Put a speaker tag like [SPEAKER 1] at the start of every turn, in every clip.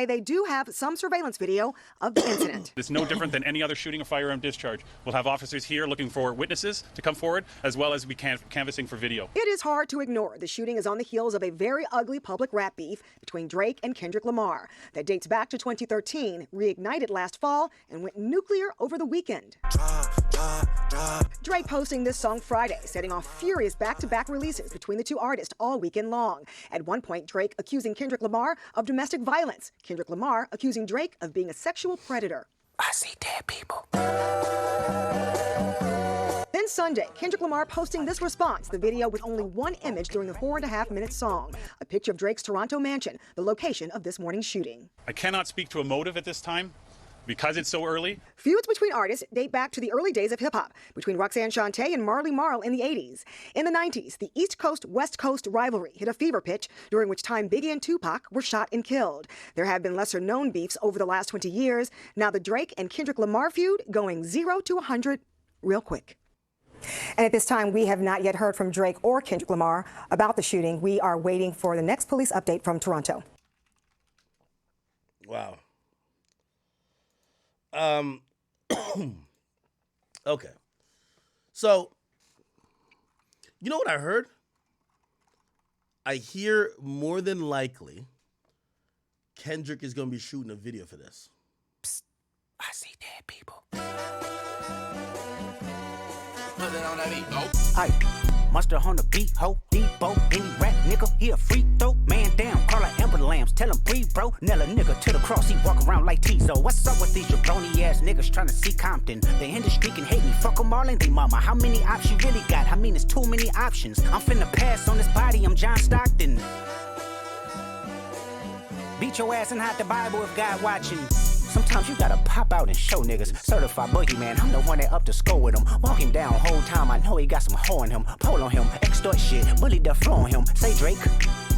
[SPEAKER 1] They do have some surveillance video of the incident.
[SPEAKER 2] It's no different than any other shooting or firearm discharge. We'll have officers here looking for witnesses to come forward, as well as we canvassing for video.
[SPEAKER 1] It is hard to ignore. The shooting is on the heels of a very ugly public rap beef between Drake and Kendrick Lamar that dates back to 2013, reignited last fall, and went nuclear over the weekend. Drake posting this song Friday, setting off furious back-to-back releases between the two artists all weekend long. At one point, Drake accusing Kendrick Lamar of domestic violence. Kendrick Lamar accusing Drake of being a sexual predator.
[SPEAKER 3] I see dead people.
[SPEAKER 1] Then Sunday, Kendrick Lamar posting this response, the video with only one image during the 4.5-minute song. A picture of Drake's Toronto mansion, the location of this morning's shooting.
[SPEAKER 2] I cannot speak to a motive at this time because it's so early.
[SPEAKER 1] Feuds between artists date back to the early days of hip-hop, between Roxanne Shante and Marley Marl in the 80s. In the 90s, the East Coast-West Coast rivalry hit a fever pitch, during which time Biggie and Tupac were shot and killed. There have been lesser-known beefs over the last 20 years. Now the Drake and Kendrick Lamar feud going 0 to 100 real quick. And at this time, we have not yet heard from Drake or Kendrick Lamar about the shooting. We are waiting for the next police update from Toronto.
[SPEAKER 4] Wow. Okay. So, you know what I heard? I hear more than likely Kendrick is going to be shooting a video for this.
[SPEAKER 3] Psst, I see dead people.
[SPEAKER 5] Put it on that beat, nope.
[SPEAKER 3] Aye, mustard on the beat, ho, Debo, any rap nigga, he a freak throw, man down, call her Amber Lambs, tell him breathe, bro, nail a nigga to the cross, he walk around like Tizo. What's up with these jabroni ass niggas trying to see Compton? The industry can hate me, fuck them all and they mama. How many options you really got? I mean, it's too many options. I'm finna pass on this body, I'm John Stockton. Beat your ass and hide the Bible if God watching. Sometimes you gotta pop out and show niggas. Certified boogeyman, I'm the one that up to score with him. Walk him down whole time, I know he got some hoe in him. Pole on him, extort shit, bully the flow on him. Say Drake,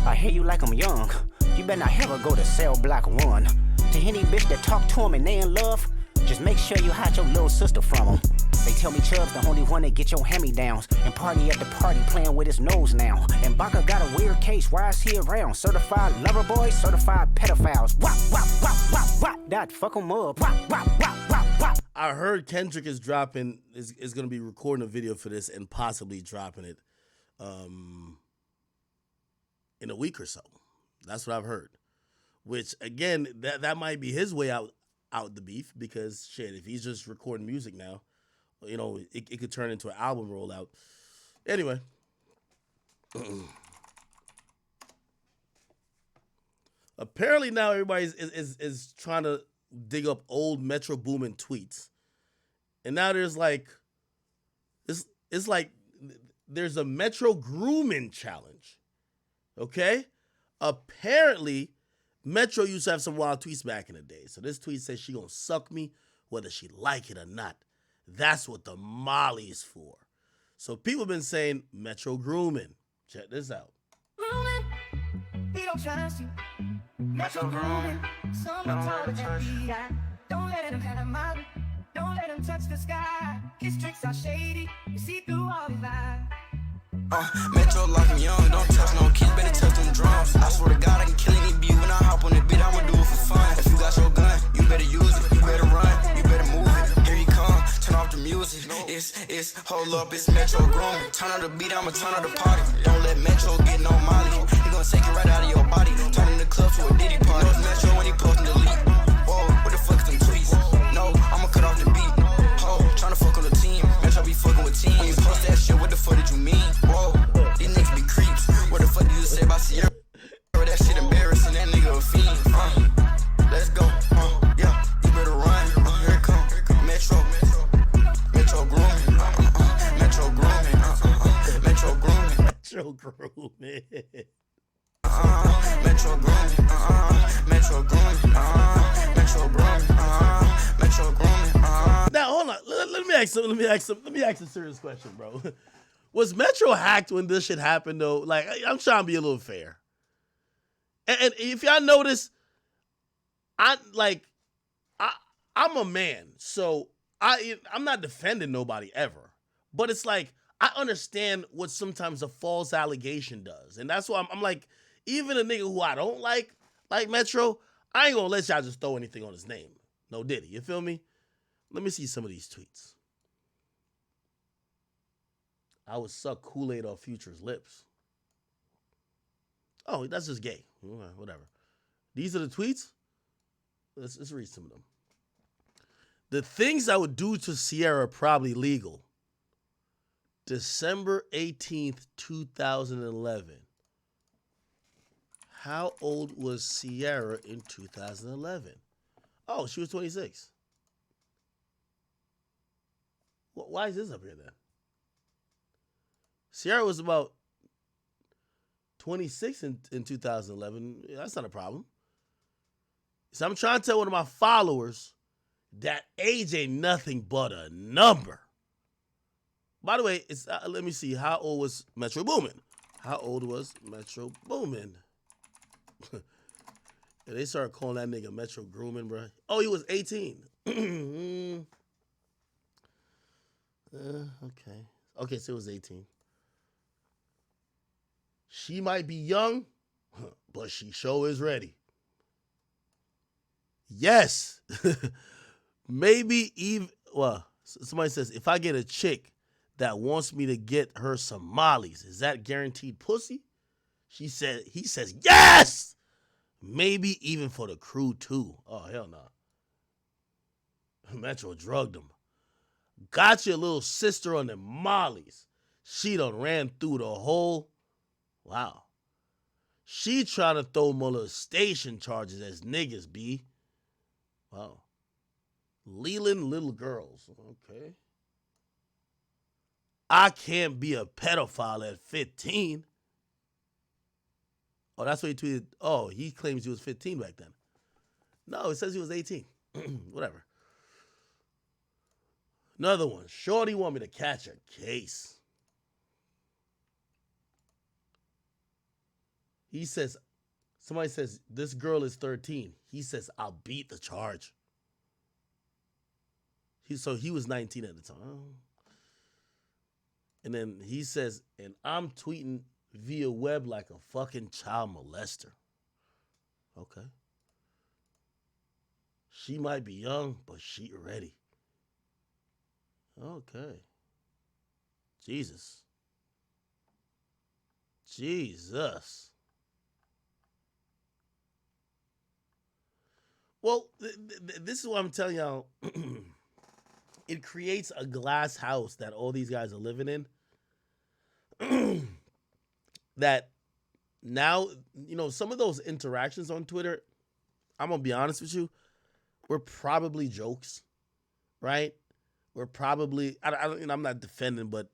[SPEAKER 3] I hear you like I'm young. You better not ever go to cell block 1. To any bitch that talk to him and they in love, just make sure you hide your little sister from him. They tell me Chubb's the only one that get your hand-me-downs and party at the party playing with his nose now. And Baca got a weird case, why is he around? Certified lover boys, certified pedophiles. Wop, wop, wop, wop, wop, that fuck him up. Wop, wop, wop, wop, wop.
[SPEAKER 4] I heard Kendrick is going to be recording a video for this and possibly dropping it in a week or so. That's what I've heard. Which, again, that might be his way out the beef, because, shit, if he's just recording music now, you know, it could turn into an album rollout. Anyway. Apparently now everybody is trying to dig up old Metro Boomin tweets. And now there's like, it's like there's a Metro grooming challenge. Okay? Apparently, Metro used to have some wild tweets back in the day. So this tweet says she gonna suck me whether she like it or not. That's what the Molly's for. So people have been saying Metro grooming. Check this out.
[SPEAKER 6] Grooming, he don't trust you. Metro grooming, someone told the FBI. Don't let him have a model. Don't let him touch the sky. His tricks are shady. You see through all his lies.
[SPEAKER 5] Metro like me young, don't touch no kids, better touch them drums. I swear to God, I can kill any beat when I hop on the beat, I'ma do it for fun. If you got your gun, you better use it, you better run, you better move it. Here he come, turn off the music. It's hold up, it's Metro grooming. Turn on the beat, I'ma turn on the party. Don't let Metro get no molly. He gonna take it right out of your body. Turn in the club to a Diddy party. Knows Metro when he posting the leak. Whoa, what the fuck is them tweets? No, I'ma cut off the beat. Ho, tryna fuck on the team. Metro be fucking with teams. When you post that shit, what the fuck did you mean? Whoa, these niggas be creeps. What the fuck did you say about Sierra? That shit embarrassing, that nigga a fiend. Let's go. Yeah, you better run. Here it come. Metro grooming. Metro grooming. Metro grooming.
[SPEAKER 4] Metro grooming.
[SPEAKER 5] Metro grooming. Metro grooming. Metro grooming. Metro grooming.
[SPEAKER 4] Now hold on. Let me ask a serious question, bro. Was Metro hacked when this shit happened though? Like, I'm trying to be a little fair. And if y'all notice, I'm a man, so I'm not defending nobody ever. But it's like, I understand what sometimes a false allegation does. And that's why I'm like, even a nigga who I don't like Metro, I ain't gonna let y'all just throw anything on his name. No Diddy, you feel me? Let me see some of these tweets. I would suck Kool-Aid off Future's lips. Oh, that's just gay. Whatever. These are the tweets. Let's read some of them. The things I would do to Sierra probably legal. December 18th, 2011. How old was Sierra in 2011? Oh, she was 26. Why is this up here then? Sierra was about 26 in 2011. That's not a problem. So I'm trying to tell one of my followers that age ain't nothing but a number. By the way, it's let me see. How old was Metro Boomin? How old was Metro Boomin? And they started calling that nigga Metro Grooming, bro. Oh, he was 18. Okay, so it was 18. She might be young, but she sure is ready. Yes. Maybe even, well, somebody says, if I get a chick that wants me to get her some mollies, is that guaranteed pussy? He says, yes! Maybe even for the crew too. Oh, hell no. Metro drugged him. Got your little sister on them mollies. She done ran through the whole, wow. She trying to throw molestation charges as niggas, B. Wow. Leland little girls. Okay. I can't be a pedophile at 15. Oh, that's what he tweeted. Oh, he claims he was 15 back then. No, it says he was 18. Whatever. Another one. Shorty want me to catch a case. He says, somebody says, this girl is 13. He says, I'll beat the charge. So he was 19 at the time. And then he says, and I'm tweeting via web like a fucking child molester. Okay. She might be young, but she ready. Okay. Jesus. Well, this is what I'm telling y'all. It creates a glass house that all these guys are living in. That now, you know, some of those interactions on Twitter, I'm going to be honest with you, were probably jokes, right? We're probably, I'm not defending, but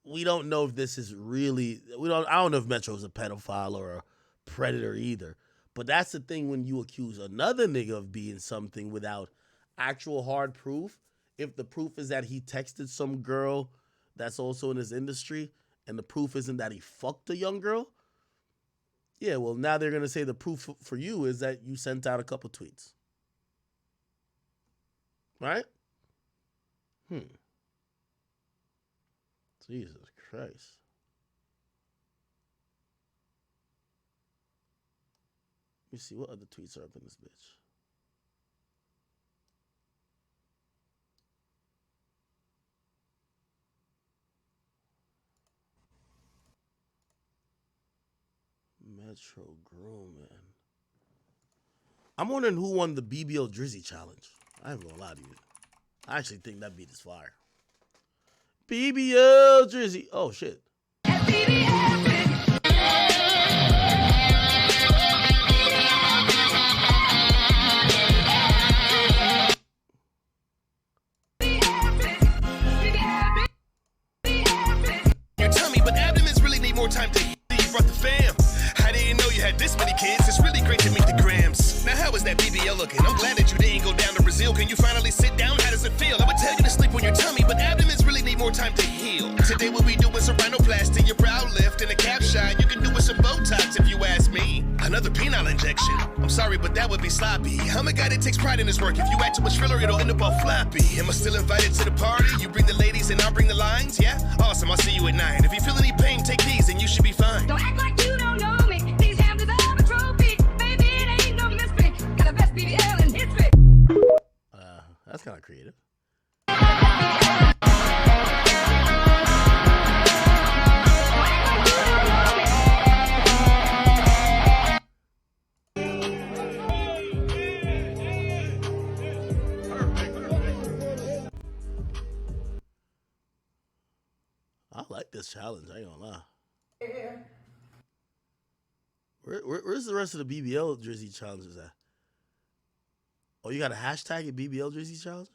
[SPEAKER 4] we don't know if this is really, I don't know if Metro is a pedophile or a predator either. But that's the thing when you accuse another nigga of being something without actual hard proof. If the proof is that he texted some girl that's also in his industry and the proof isn't that he fucked a young girl, yeah, well, now they're going to say the proof for you is that you sent out a couple tweets. Right? Jesus Christ. Let me see what other tweets are up in this bitch. Metro Grooming. I'm wondering who won the BBL Drizzy challenge. I ain't gonna lie to you. I actually think that beat is fire. BBL Drizzy. Oh shit.
[SPEAKER 7] Your tummy, but abdomens really need more time to heal. You brought the fam. I didn't know you had this many kids. It's really great to meet the grams. Now how is that BBL looking? I'm glad that you didn't go down to Brazil. Can you finally sit down? How does it feel? I would tell you to sleep on your tummy, but abdomens really need more time to heal. Today we'll be doing some rhinoplasty, your brow lift, and a cap shine. You can do with some Botox if you ask me. Another penile injection. I'm sorry, but that would be sloppy. I'm a guy that takes pride in his work. If you act too much filler, it'll end up all floppy. Am I still invited to the party? You bring the ladies and I'll bring the lines? Yeah? Awesome, I'll see you at 9. If you feel any pain, take these and you should be fine.
[SPEAKER 6] Don't act like you don't know me. These hands deserve a trophy. Baby, it ain't no mystery.
[SPEAKER 4] kind of creative. I like this challenge. I ain't gonna lie. Where's the rest of the BBL Drizzy challenges at? Oh, you got a hashtag at BBL Drizzy challenge?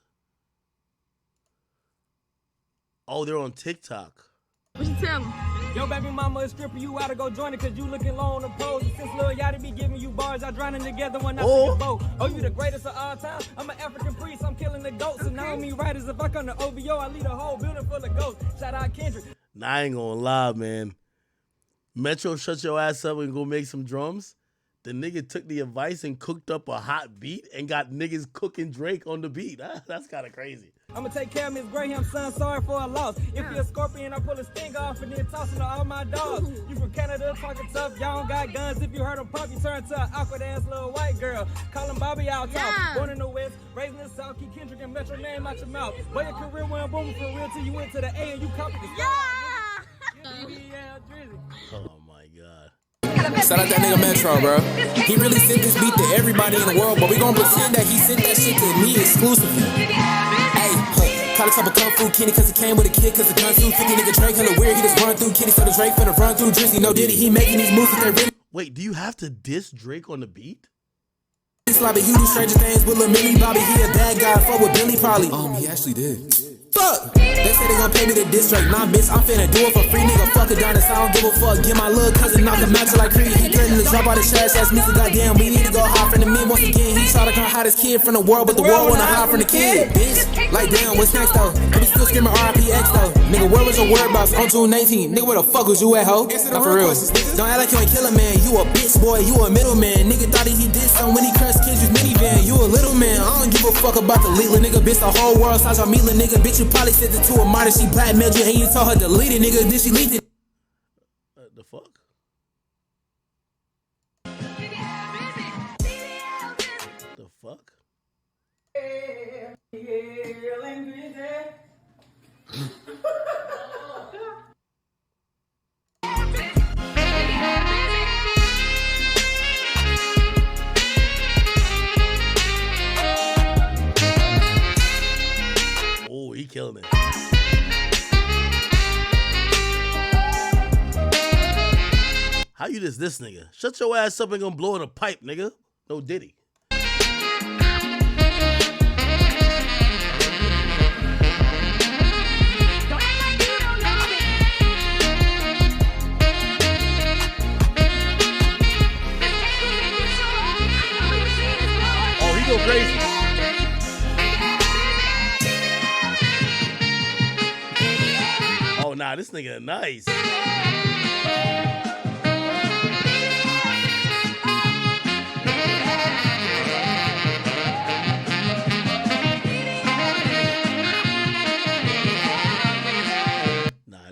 [SPEAKER 4] Oh, they're on TikTok.
[SPEAKER 8] What you tell him?
[SPEAKER 9] Yo, baby mama is stripping you out to go join it cause you looking low on the pose. And since Lil Yachty be giving you bars, I drowning together when I see your boat. Oh, you the greatest of all time? I'm an African priest, I'm killing the goats. And now me writers, if I come to OVO, I lead a whole building full of ghosts. Shout out Kendrick.
[SPEAKER 4] Nah, I ain't gonna lie, man. Metro shut your ass up and go make some drums. The nigga took the advice and cooked up a hot beat and got niggas cooking Drake on the beat. That's kind of crazy.
[SPEAKER 9] I'ma take care of Miss Graham, son, sorry for a loss. If you're a scorpion, I pull a sting off and then toss it to all my dogs. You from Canada, talking tough, y'all don't got guns. If you heard them pop, you turn to an awkward ass little white girl. Call him Bobby out top. Born in the West, raised in the South, keep Kendrick and Metro name out your mouth. Boy, your career went booming for real till you went to the A and you copied the star. BBL Drizzy.
[SPEAKER 4] Oh my God.
[SPEAKER 10] Shout out that nigga Metro, bro. He really sent this beat to everybody in the world, but we gonna pretend that he sent that shit to me exclusively. Hey, caught a couple kung fu kitty cause he came with a kid cause the gun suit 50 nigga Drake hella weird, he just run through kitty so the Drake finna run through Drizzy. No Diddy, he making these moves that they really.
[SPEAKER 4] Wait, do you have to diss Drake on the beat?
[SPEAKER 10] Sloppy, you do stranger things with Lil Millie Bobby, he a bad guy, fuck with Billy probably. He actually did. Fuck! They say they gon' pay me to diss Drake. Nah, bitch, I'm finna do it for free, nigga. Fuck a dinosaur, I don't give a fuck. Get my little cousin knock him out till like Creed. He threatening to drop out his trash ass music. Goddamn, we need to go hide from the men once again. He try to come hide his kid from the world, but the world wanna hide from the kid. Bitch, like damn, what's next though? And we still screaming RIPX though. Nigga, where was your word boss on June 19? Nigga, where the fuck was you at, ho? Not for real. Don't act like you ain't kill a man. You a bitch boy, you a middleman. Nigga thought he did something when he crushed Kendrick's minivan. You a little man. I don't give a fuck about the legal nigga. Bitch, the whole world size your meal, nigga. Bitch, you probably sent it to a martyr. She blackmailed you and you told her to delete it, nigga. Then she leaked it.
[SPEAKER 4] The fuck? The fuck? Oh, he killing it. How you this nigga? Shut your ass up and gonna blow in a pipe, nigga. No Diddy. Oh, he go crazy. Oh, nah, this nigga nice.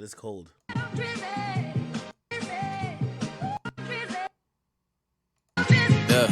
[SPEAKER 4] It's cold.
[SPEAKER 11] Yeah.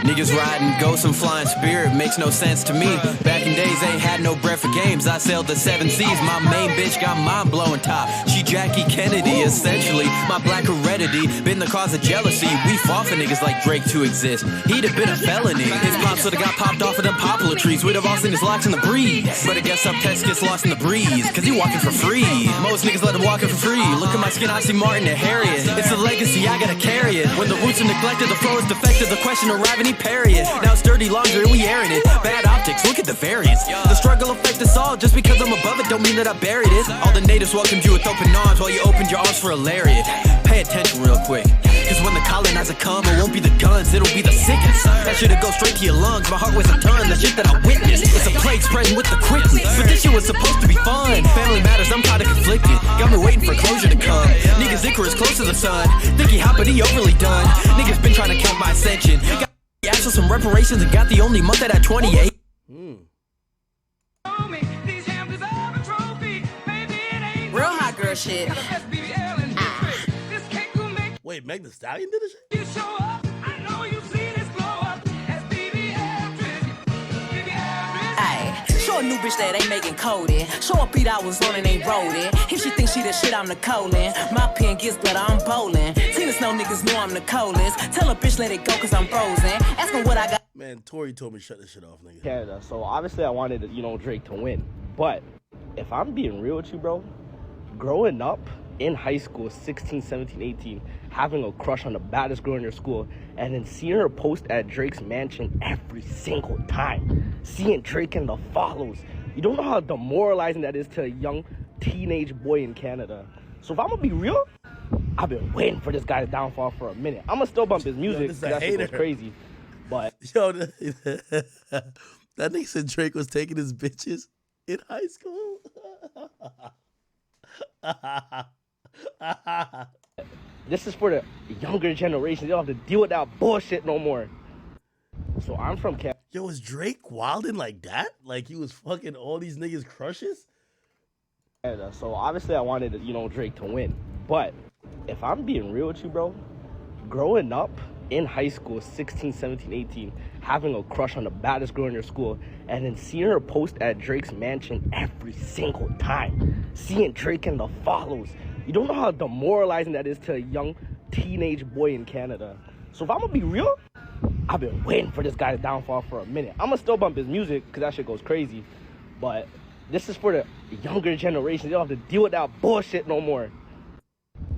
[SPEAKER 11] Niggas riding ghosts and flying spirit makes no sense to me. Back in days, ain't had no bread for games. I sailed the 7 seas. My main bitch got mind blowing top. She Jackie Kennedy, essentially. My black heredity been the cause of jealousy. We fought for niggas like Drake to exist. He'd have been a felony. His pops would've got popped off of them poplar trees. We'd have all seen his locks in the breeze. But I guess some text gets lost in the breeze. Cause he walking for free. Most niggas let him walking for free. Look at my skin, I see Martin and Harriet. It's a legacy, I gotta carry it. When the roots are neglected, the flow is defective. The question arriving, he parry it. Now it's dirty laundry and we airing it. Bad optics, look at the variance. The struggle affects us all. Just because I'm above it don't mean that I buried it. All the natives welcomed you with open arms while you opened your arms for a lariat. Pay attention real quick. Cause when the colonizer come, it won't be the guns, it'll be the sickness. That shit'll go straight to your lungs. My heart weighs a ton, the shit that I witnessed. It's a plague spreading with the quickness. But this shit was supposed to be fun. Family matters, I'm kinda conflicted. Got me waiting for closure to come. Niggas Icarus close to the sun. Think he hot but he overly done. Niggas been trying to count my ascension. Got asked for some reparations and got the only month at 28.
[SPEAKER 8] Real hot girl shit.
[SPEAKER 4] Wait, Meg Thee Stallion did this shit?
[SPEAKER 8] For a new bitch that ain't making coding. Show a beat I was on and they wrote it. If she thinks she the shit, I'm the colon. My pen gets glitter, I'm bowling. Tina Snow niggas know I'm the coldest. Tell a bitch let it go cause I'm frozen. Ask her what I got.
[SPEAKER 4] Man, Tori told me shut this shit off, nigga.
[SPEAKER 12] Canada. So obviously I wanted, Drake to win. But if I'm being real with you, bro, growing up in high school, 16, 17, 18, having a crush on the baddest girl in your school, and then seeing her post at Drake's mansion every single time, seeing Drake in the follows, you don't know how demoralizing that is to a young teenage boy in Canada. So if I'm gonna be real, I've been waiting for this guy's downfall for a minute. I'm gonna still bump his music because that shit goes crazy. But
[SPEAKER 4] yo, that nigga said Drake was taking his bitches in high school.
[SPEAKER 12] This is for the younger generation. They don't have to deal with that bullshit no more. So I'm from Canada.
[SPEAKER 4] Yo, was Drake wilding like that? Like he was fucking all these niggas' crushes?
[SPEAKER 12] So obviously I wanted, Drake to win. But if I'm being real with you, bro, growing up in high school, 16, 17, 18, having a crush on the baddest girl in your school, and then seeing her post at Drake's mansion every single time, seeing Drake in the follows, you don't know how demoralizing that is to a young teenage boy in Canada. So if I'm gonna be real, I've been waiting for this guy's downfall for a minute. I'm gonna still bump his music because that shit goes crazy. But this is for the younger generation. They don't have to deal with that bullshit no more.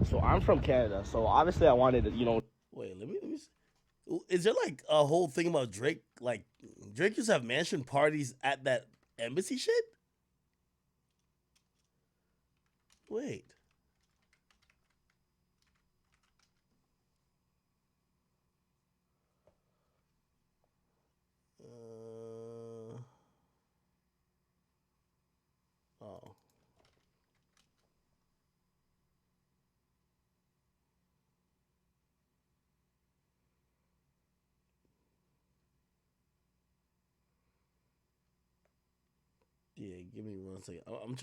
[SPEAKER 12] So I'm from Canada. So obviously I wanted to,
[SPEAKER 4] Wait, let me see. Is there like a whole thing about Drake? Like Drake used to have mansion parties at that embassy shit? Wait. Oh. Yeah, give me 1 second. I'm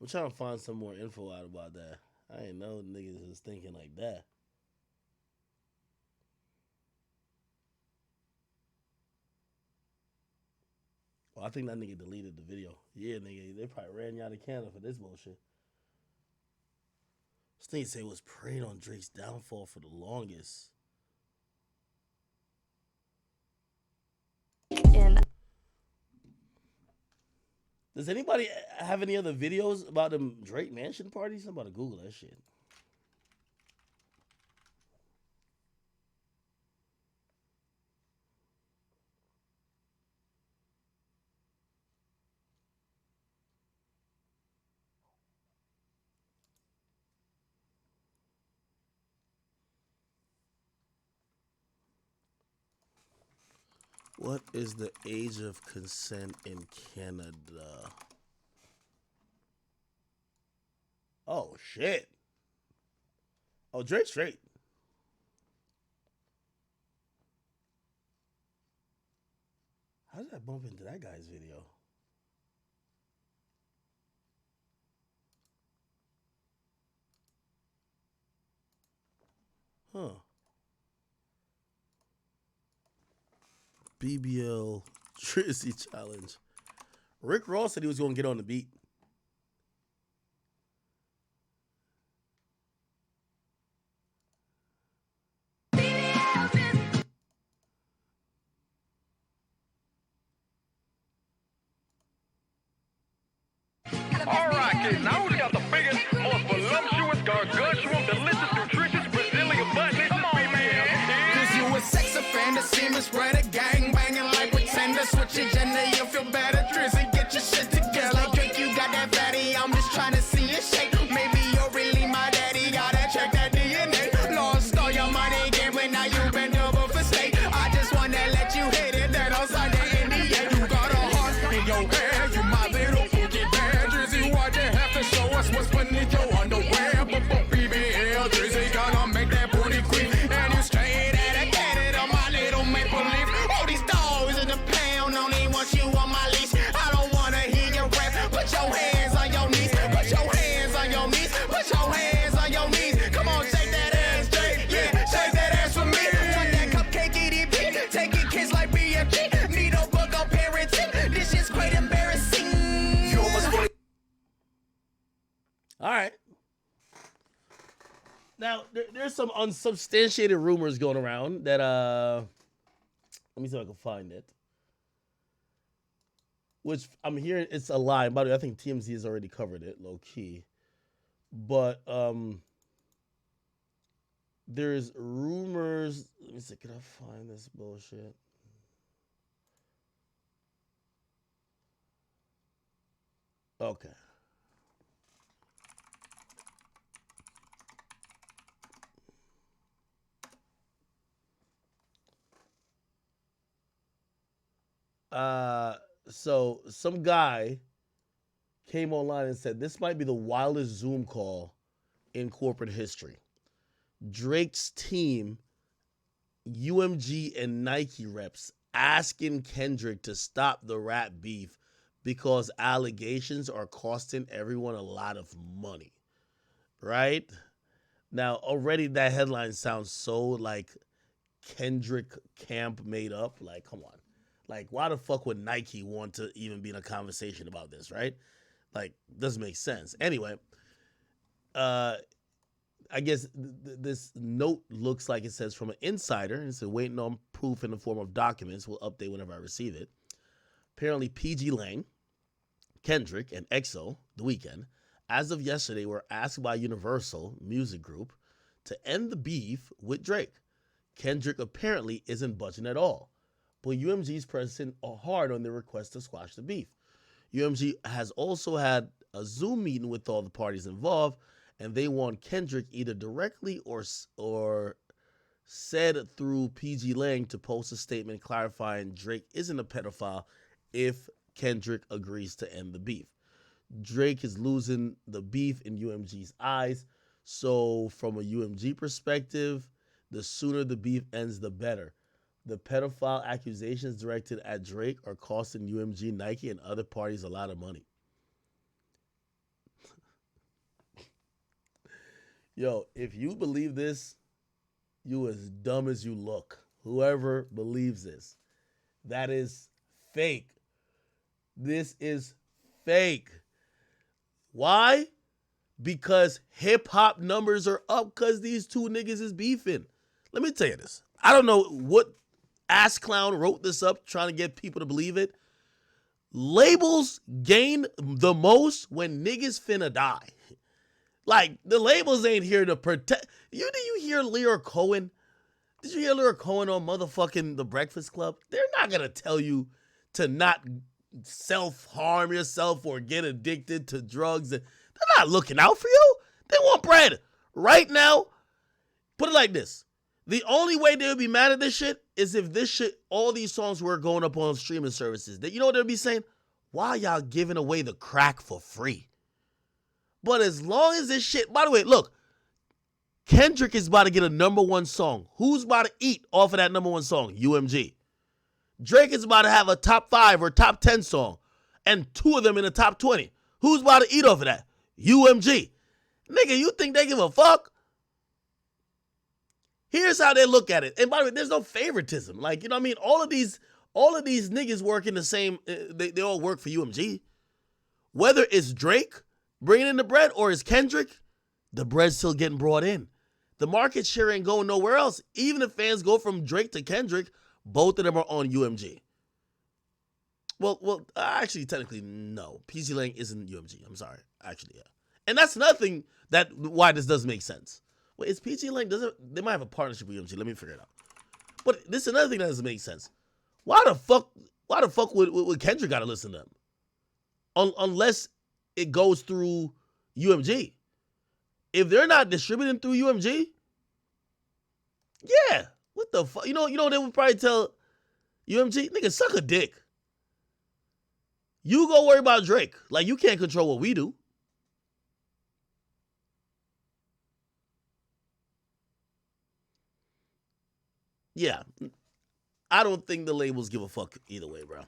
[SPEAKER 4] trying to find some more info out about that. I ain't know niggas was thinking like that. Well, I think that nigga deleted the video. Yeah, nigga, they probably ran you out of Canada for this bullshit. This thing say was preying on Drake's downfall for the longest. Does anybody have any other videos about them Drake mansion parties? I'm about to Google that shit. What is the age of consent in Canada? Oh, shit. Oh, Drake's straight. How did I bump into that guy's video? Huh. BBL Drizzy challenge. Rick Ross said he was going to get on the beat.
[SPEAKER 13] All right, kids. Now we got the biggest, most voluptuous, gargantuan, delicious, nutritious Brazilian butt. Come on, man.
[SPEAKER 5] Cause you a sex offender, semen spreader, gang banging like pretender. Switch your gender, you'll feel better. Drizzy, get your shit together. Like Drake, you got that fatty. I'm just trying to see it shake. Maybe you're really my daddy. Gotta check that DNA. Lost all your money, gambling. Now you been double for state. I just wanna let you hit it. Then outside the NBA, you got a heart in your head. You my little boogie bad. Drizzy, why'd you have to show us what's beneath your underwear? But BBL Drizzy gonna make that booty creep. And you straight out of Canada, my little maple leaf. All these dogs in the pound only want you on my leash. I don't wanna hear
[SPEAKER 4] Now there's some unsubstantiated rumors going around that let me see if I can find it. Which I'm hearing it's a lie. By the way, I think TMZ has already covered it, low key. But there's rumors. Let me see, can I find this bullshit? Okay. So some guy came online and said this might be the wildest Zoom call in corporate history. Drake's team, UMG and Nike reps asking Kendrick to stop the rap beef because allegations are costing everyone a lot of money. Right? Now, already that headline sounds so like Kendrick camp made up. Like, come on. Like, why the fuck would Nike want to even be in a conversation about this, right? Like, doesn't make sense. Anyway, I guess this note looks like it says from an insider. It said, waiting on proof in the form of documents. We'll update whenever I receive it. Apparently, PG Lang, Kendrick, and EXO, The Weeknd, as of yesterday, were asked by Universal Music Group to end the beef with Drake. Kendrick apparently isn't budging at all, but UMG's pressing hard on their request to squash the beef. UMG has also had a Zoom meeting with all the parties involved, and they want Kendrick either directly or said through PG Lang to post a statement clarifying Drake isn't a pedophile if Kendrick agrees to end the beef. Drake is losing the beef in UMG's eyes, so from a UMG perspective, the sooner the beef ends, the better. The pedophile accusations directed at Drake are costing UMG, Nike, and other parties a lot of money. Yo, if you believe this, you as dumb as you look. Whoever believes this. That is fake. This is fake. Why? Because hip-hop numbers are up because these two niggas is beefing. Let me tell you this. I don't know what ass clown wrote this up trying to get people to believe it. Labels gain the most when niggas finna die. Like, the labels ain't here to protect. Did you hear Lear Cohen? Did you hear Lear Cohen on motherfucking The Breakfast Club? They're not gonna tell you to not self-harm yourself or get addicted to drugs. They're not looking out for you. They want bread. Right now, put it like this. The only way they would be mad at this shit is if this shit, all these songs were going up on streaming services. You know what they'd be saying? Why y'all giving away the crack for free? But as long as this shit, by the way, look, Kendrick is about to get a #1 song. Who's about to eat off of that #1 song? UMG. Drake is about to have a top 5 or top 10 song, and 2 of them in the top 20. Who's about to eat off of that? UMG. Nigga, you think they give a fuck? Here's how they look at it. And by the way, there's no favoritism. Like, you know what I mean? All of these niggas work in the same, they all work for UMG. Whether it's Drake bringing in the bread or it's Kendrick, the bread's still getting brought in. The market share ain't going nowhere else. Even if fans go from Drake to Kendrick, both of them are on UMG. Well, actually, technically, no. PG Lang isn't UMG. I'm sorry. Actually, yeah. And that's nothing why this doesn't make sense. Wait, is PG Lang, they might have a partnership with UMG. Let me figure it out. But this is another thing that doesn't make sense. Why the fuck would Kendrick gotta listen to them? Unless it goes through UMG. If they're not distributing through UMG, yeah. What the fuck? You know they would probably tell UMG, nigga, suck a dick. You go worry about Drake. Like, you can't control what we do. Yeah. I don't think the labels give a fuck either way, bro.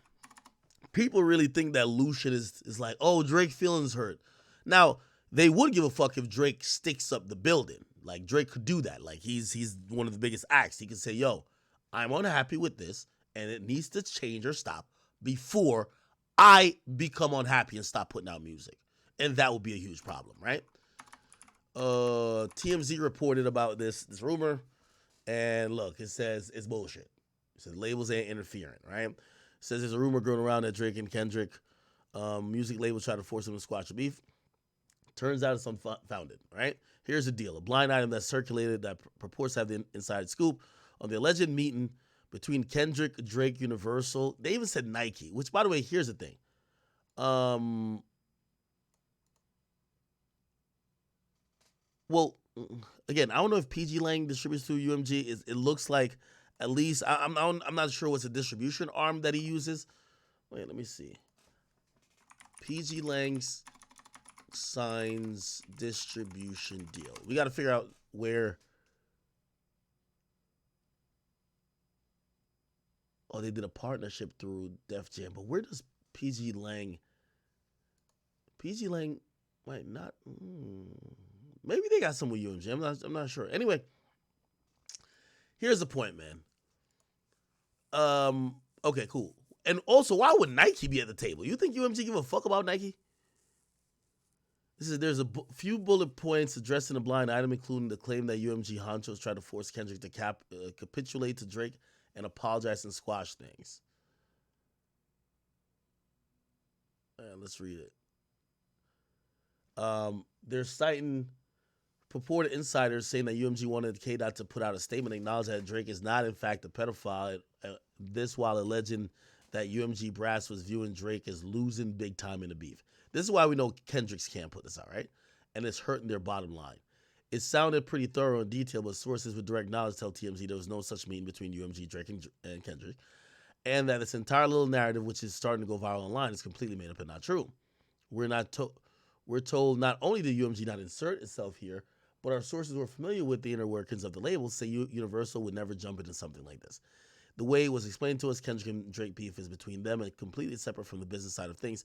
[SPEAKER 4] People really think that Lucian is like, oh, Drake feelings hurt. Now, they would give a fuck if Drake sticks up the building. Like, Drake could do that. Like, he's one of the biggest acts. He could say, yo, I'm unhappy with this, and it needs to change or stop before I become unhappy and stop putting out music. And that would be a huge problem, right? TMZ reported about this rumor, and look, it says it's bullshit. It says labels ain't interfering, right? It says there's a rumor going around that Drake and Kendrick music labels try to force them to squash the beef. Turns out it's unfounded, right? Here's the deal. A blind item that circulated that purports to have the inside scoop on the alleged meeting between Kendrick, Drake, Universal. They even said Nike, which, by the way, here's the thing. Well, again, I don't know if PG Lang distributes through UMG. It looks like, at least, I'm not sure what's the distribution arm that he uses. Wait, let me see. PG Lang's signs distribution deal. We got to figure out where. Oh, they did a partnership through Def Jam, but where does PG Lang might not. Maybe they got some with UMG. I'm not sure. Anyway, here's the point, man. Okay, cool. And also, why would Nike be at the table? You think UMG give a fuck about Nike? There's a few bullet points addressing the blind item, including the claim that UMG honchos tried to force Kendrick to capitulate to Drake and apologize and squash things. Let's read it. They're citing purported insiders saying that UMG wanted K-Dot to put out a statement acknowledging that Drake is not, in fact, a pedophile. This while alleging that UMG brass was viewing Drake as losing big time in the beef. This is why we know Kendricks can't put this out, right? And it's hurting their bottom line. It sounded pretty thorough and detailed, but sources with direct knowledge tell TMZ there was no such meeting between UMG, Drake, and Kendrick, and that this entire little narrative, which is starting to go viral online, is completely made up and not true. We're told not only did UMG not insert itself here, but our sources were familiar with the inner workings of the label, say Universal would never jump into something like this. The way it was explained to us, Kendrick and Drake beef is between them and completely separate from the business side of things.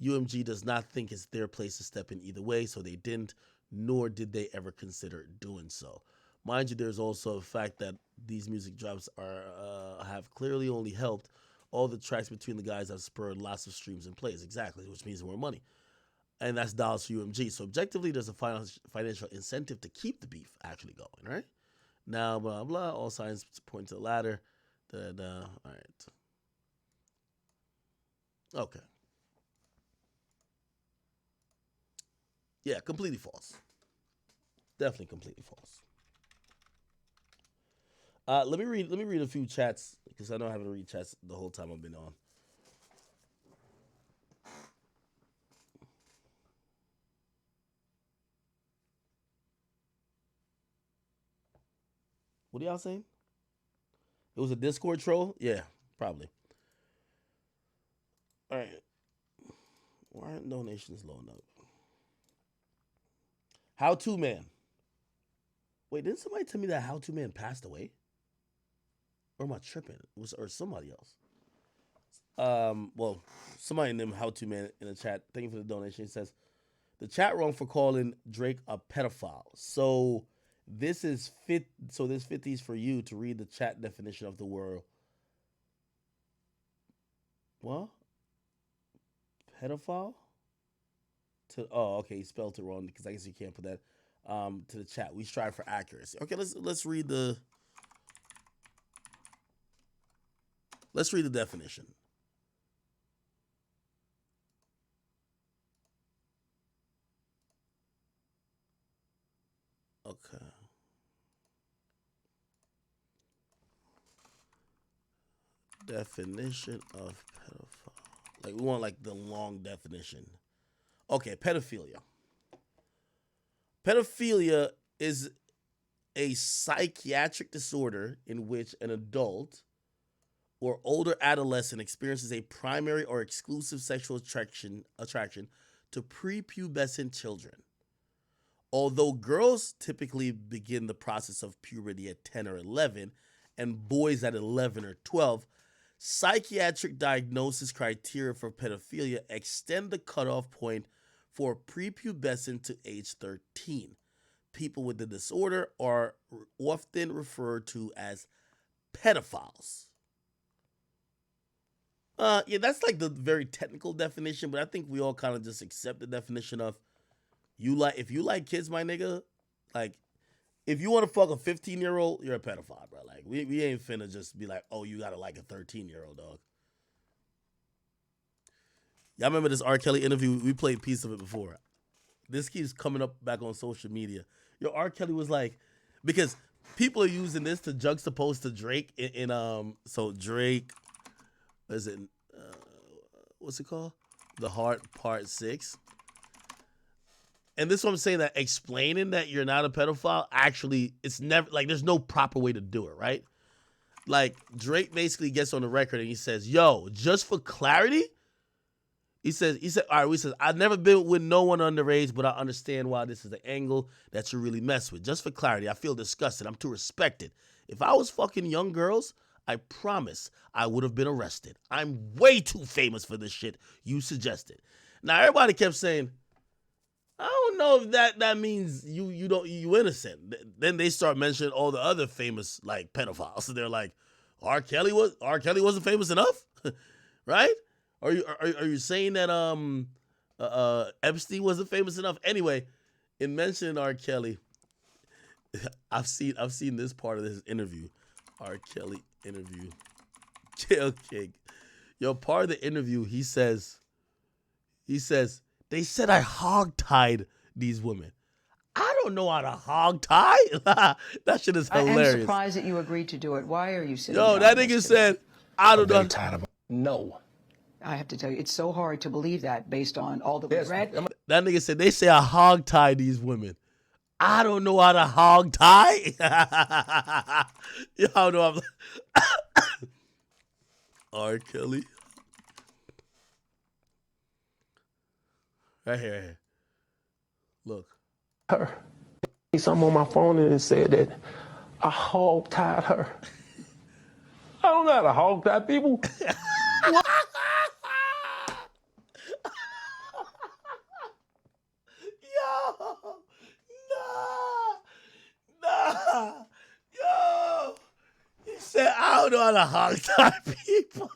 [SPEAKER 4] UMG does not think it's their place to step in either way, so they didn't, nor did they ever consider doing so. Mind you, there's also a fact that these music drops have clearly only helped. All the tracks between the guys have spurred lots of streams and plays, exactly, which means more money. And that's dollars for UMG. So objectively, there's a financial incentive to keep the beef actually going, right? Now, blah, blah, all signs point to the latter. All right. Okay. Yeah, completely false. Definitely completely false. Let me read a few chats because I know I haven't read chats the whole time I've been on. What are y'all saying? It was a Discord troll? Yeah, probably. All right. Why aren't donations low enough? How To Man. Wait, didn't somebody tell me that How To Man passed away? Or am I tripping? Or somebody else? Well, somebody named How To Man in the chat. Thank you for the donation. It says, the chat wrong for calling Drake a pedophile. So this is this 50 is for you to read the chat definition of the word. What? Pedophile? Okay, he spelled it wrong because I guess you can't put that to the chat. We strive for accuracy. Okay, let's read the definition. Okay. Definition of pedophile. Like we want like the long definition. Okay, pedophilia. Pedophilia is a psychiatric disorder in which an adult or older adolescent experiences a primary or exclusive sexual attraction to prepubescent children. Although girls typically begin the process of puberty at 10 or 11 and boys at 11 or 12, psychiatric diagnosis criteria for pedophilia extend the cutoff point for prepubescent to age 13. People with the disorder are often referred to as pedophiles. Yeah, that's like the very technical definition, but I think we all kind of just accept the definition of if you like kids, my nigga, like, if you want to fuck a 15-year-old, you're a pedophile, bro. Like, we ain't finna just be like, oh, you gotta like a 13-year-old, dog. Y'all remember this R. Kelly interview? We played a piece of it before. This keeps coming up back on social media. Yo, R. Kelly was like, because people are using this to juxtapose to Drake so Drake, what's it called? The Heart Part 6. And this is what I'm saying, that explaining that you're not a pedophile, actually, it's never, like, there's no proper way to do it, right? Like, Drake basically gets on the record and he says, yo, just for clarity, he said, all right, I've never been with no one underage, but I understand why this is the angle that you really mess with. Just for clarity, I feel disgusted. I'm too respected. If I was fucking young girls, I promise I would have been arrested. I'm way too famous for this shit you suggested. Now, everybody kept saying, I don't know if that means you innocent. Then they start mentioning all the other famous like pedophiles. So they're like, R. Kelly wasn't famous enough, right? Are you saying that Epstein wasn't famous enough? Anyway, in mentioning R. Kelly, I've seen this part of this interview, R. Kelly interview, Jail King. Yo, part of the interview, he says. They said I hogtied these women. I don't know how to hogtie. That shit is hilarious.
[SPEAKER 14] I'm surprised that you agreed to do it. Why are you sitting
[SPEAKER 4] Yo, that nigga said, I don't know.
[SPEAKER 14] No. I have to tell you, it's so hard to believe that based on all that we've read.
[SPEAKER 4] That nigga said, they say I hogtie these women. I don't know how to hogtie. Y'all know I'm R. Kelly. Right here. Look.
[SPEAKER 15] Her. Something on my phone and it said that I hog-tied her. I don't know how to hog-tie people.
[SPEAKER 4] Yo. He said, I don't know how to hog-tie people.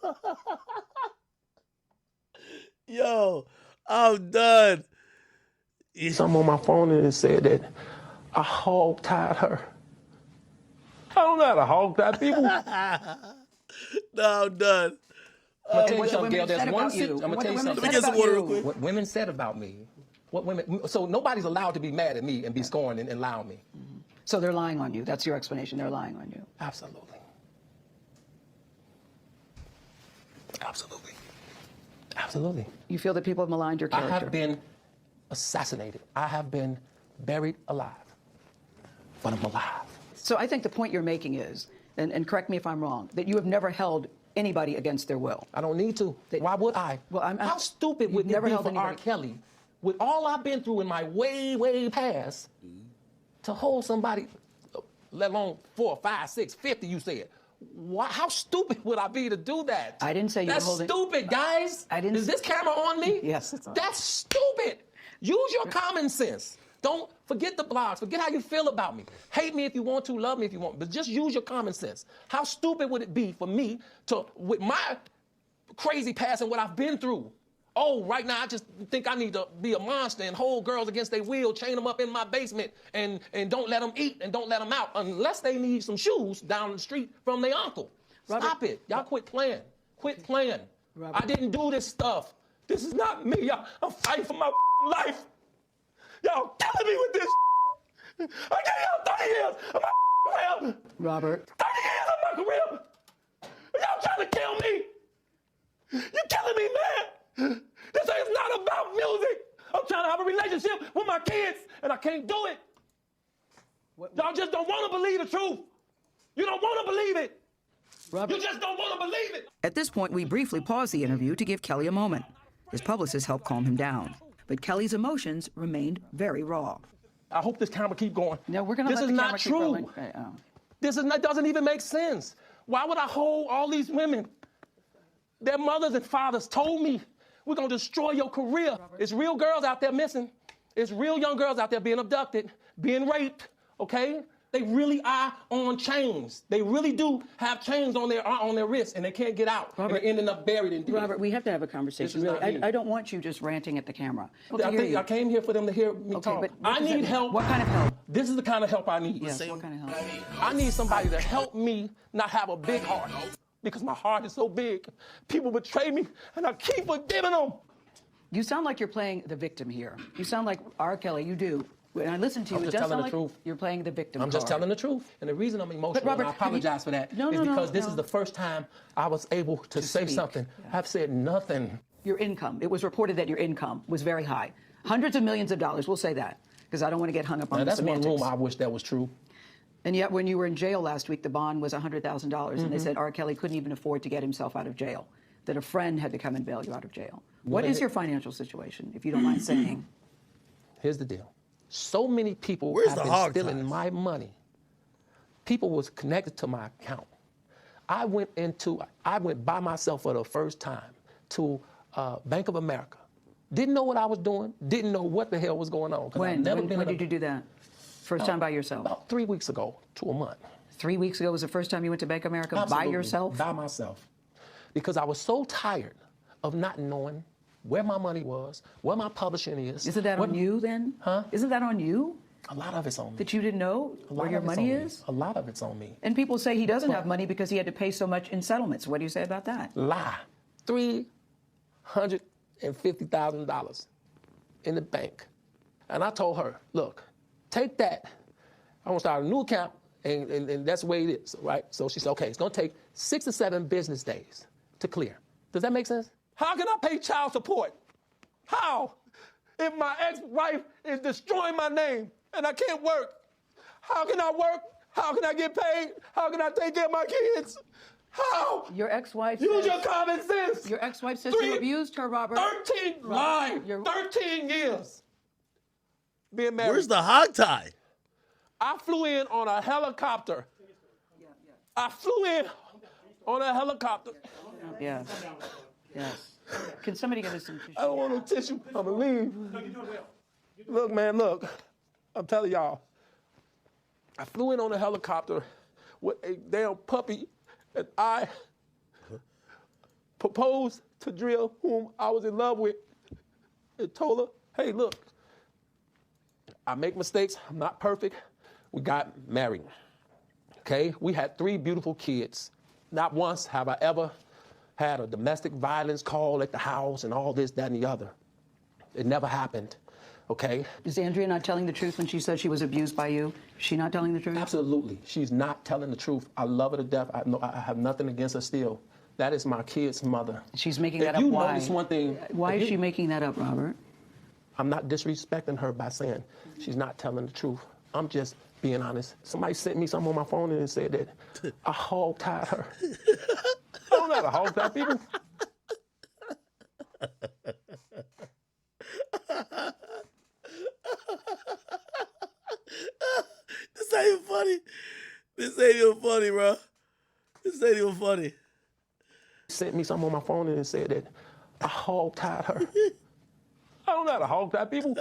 [SPEAKER 4] Yo. I'm done.
[SPEAKER 15] Something on my phone and it said that I hog-tied her. I don't know how to hog-tie people.
[SPEAKER 4] No, I'm done.
[SPEAKER 14] I'm gonna tell you something, Gail. There's one I'm gonna tell you something.
[SPEAKER 4] Let me get some water real quick.
[SPEAKER 14] What women said about me. So nobody's allowed to be mad at me and be scorned and allow me. Mm-hmm. So they're lying on you. That's your explanation. They're lying on you. Absolutely. Absolutely. Absolutely. You feel that people have maligned your character? I have been assassinated. I have been buried alive. But I'm alive. So I think the point you're making is, and correct me if I'm wrong, that you have never held anybody against their will. I don't need to. Why would I? Well, how stupid would it be for R. Kelly, with all I've been through in my way, way past, to hold somebody, let alone 4, 5, 6, 50, you said. Why, how stupid would I be to do that? I didn't say you were holding... That's stupid, guys. I didn't... Is this camera on me? Yes, it's on. That's stupid. Use your common sense. Don't forget the blogs. Forget how you feel about me. Hate me if you want to, love me if you want, but just use your common sense. How stupid would it be for me to, with my crazy past and what I've been through, oh, right now I just think I need to be a monster and hold girls against their will, chain them up in my basement, and don't let them eat and don't let them out unless they need some shoes down the street from their uncle. Robert, stop it. Y'all quit playing. Quit playing. Robert. I didn't do this stuff. This is not me. Y'all, I'm fighting for my life. Y'all killing me with this. I gave y'all 30 years of my career. Robert. 30 years of my career. Y'all trying to kill me. You're killing me, man. This is not about music. I'm trying to have a relationship with my kids, and I can't do it. Y'all just don't want to believe the truth. You don't want to believe it. Robert. You just don't want to believe it. At this point, we briefly pause the interview to give Kelly a moment. His publicist helped calm him down. But Kelly's emotions remained very raw. I hope this camera keep going. No, we're going to let the camera keep rolling. This is not true. This is not, doesn't even make sense. Why would I hold all these women? Their mothers and fathers told me, we're going to destroy your career. Robert. It's real girls out there missing. It's real young girls out there being abducted, being raped, okay? They really are on chains. They really do have chains on their wrists, and they can't get out.
[SPEAKER 16] Robert,
[SPEAKER 14] and they're ending up buried in deeds.
[SPEAKER 16] Robert, we have to have a conversation. Really, I don't want you just ranting at the camera.
[SPEAKER 14] I came here for them to hear me talk.
[SPEAKER 16] But
[SPEAKER 14] I need help.
[SPEAKER 16] What kind of help?
[SPEAKER 14] This is the kind of help I need.
[SPEAKER 16] Yes, what kind of help?
[SPEAKER 14] I need somebody to help me not have a big heart, because my heart is so big. People betray me, and I keep forgiving them.
[SPEAKER 16] You sound like you're playing the victim here. You sound like R. Kelly. You do. When I listen to you,
[SPEAKER 14] I'm
[SPEAKER 16] it
[SPEAKER 14] just
[SPEAKER 16] does
[SPEAKER 14] telling
[SPEAKER 16] sound
[SPEAKER 14] the
[SPEAKER 16] like
[SPEAKER 14] truth.
[SPEAKER 16] you're playing the victim
[SPEAKER 14] I'm just
[SPEAKER 16] card.
[SPEAKER 14] telling the truth. And the reason I'm emotional,
[SPEAKER 16] Robert,
[SPEAKER 14] and I apologize for that, is because this is the first time I was able to say
[SPEAKER 16] speak.
[SPEAKER 14] something. I've said nothing.
[SPEAKER 16] Your income. It was reported that your income was very high. Hundreds of millions of dollars. We'll say that, because I don't want to get hung up on
[SPEAKER 14] Now,
[SPEAKER 16] the
[SPEAKER 14] that's one
[SPEAKER 16] semantics.
[SPEAKER 14] room I wish that was true.
[SPEAKER 16] And yet, when you were in jail last week, the bond was $100,000, and they said R. Kelly couldn't even afford to get himself out of jail, that a friend had to come and bail you out of jail. What is your financial situation, if you don't mind saying?
[SPEAKER 14] Here's the deal. So many people have been stealing my money. People was connected to my account. I went by myself for the first time to Bank of America. Didn't know what I was doing. Didn't know what the hell was going on.
[SPEAKER 16] When did you do that? First time by yourself?
[SPEAKER 14] About 3 weeks ago to a month.
[SPEAKER 16] 3 weeks ago was the first time you went to Bank of America
[SPEAKER 14] Absolutely.
[SPEAKER 16] by yourself?
[SPEAKER 14] By myself. Because I was so tired of not knowing where my money was, where my publishing is.
[SPEAKER 16] Isn't that on you then?
[SPEAKER 14] Huh?
[SPEAKER 16] Isn't that on you?
[SPEAKER 14] A lot of it's on me.
[SPEAKER 16] That you didn't know where your money is?
[SPEAKER 14] A lot of it's on me.
[SPEAKER 16] And people say he doesn't have money because he had to pay so much in settlements. What do you say about that?
[SPEAKER 14] Lie. $350,000 in the bank. And I told her, look, take that. I want to start a new account, and that's the way it is, right? So she said, okay, it's going to take 6 to 7 business days to clear. Does that make sense? How can I pay child support? How? If my ex-wife is destroying my name and I can't work, how can I work? How can I get paid? How can I take care of my kids? How?
[SPEAKER 16] Your ex-wife
[SPEAKER 14] Use your common sense.
[SPEAKER 16] Your ex-wife says you abused her, Robert.
[SPEAKER 14] 13 years being married.
[SPEAKER 4] Where's the hog tie?
[SPEAKER 14] I flew in on a helicopter. I flew in on a helicopter.
[SPEAKER 16] Yes. Yes. Can somebody get us some tissue?
[SPEAKER 14] I don't want no tissue. I'm gonna leave. Look, man, look. I'm telling y'all. I flew in on a helicopter with a damn puppy, and I proposed to Drill, whom I was in love with, and told her, hey, look, I make mistakes. I'm not perfect. We got married. Okay? We had 3 beautiful kids. Not once have I ever had a domestic violence call at the house and all this, that, and the other. It never happened, okay?
[SPEAKER 16] Is Andrea not telling the truth when she says she was abused by you? Is she not telling the truth?
[SPEAKER 14] Absolutely. She's not telling the truth. I love her to death. I have nothing against her still. That is my kid's mother.
[SPEAKER 16] She's making that
[SPEAKER 14] if
[SPEAKER 16] up.
[SPEAKER 14] you
[SPEAKER 16] Why?
[SPEAKER 14] notice one thing.
[SPEAKER 16] Why is she making that up, Robert?
[SPEAKER 14] I'm not disrespecting her by saying she's not telling the truth. I'm just being honest. Somebody sent me something on my phone and said that I hog-tied her. I don't know how to hog-tie people.
[SPEAKER 4] This ain't even funny. This ain't even funny, bro. This ain't even funny.
[SPEAKER 14] Sent me something on my phone and said that I hog-tied her. I don't know how to hog-tie people.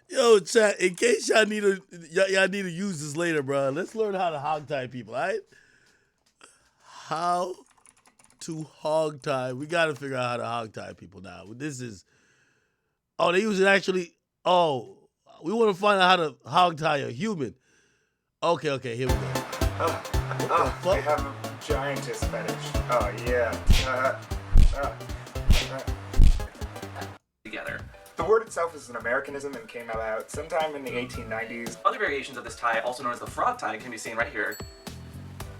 [SPEAKER 4] Yo, chat, in case y'all need to use this later, bro, let's learn how to hog-tie people, all right? How to hog-tie. We got to figure out how to hog-tie people now. This is... Oh, they use it actually... Oh, we want to find out how to hog-tie a human. Okay, here we go.
[SPEAKER 17] I have a giantess fetish. Oh, yeah.
[SPEAKER 18] Together.
[SPEAKER 17] The word itself is an Americanism and came about sometime in the 1890s.
[SPEAKER 18] Other variations of this tie, also known as the frog tie, can be seen right here.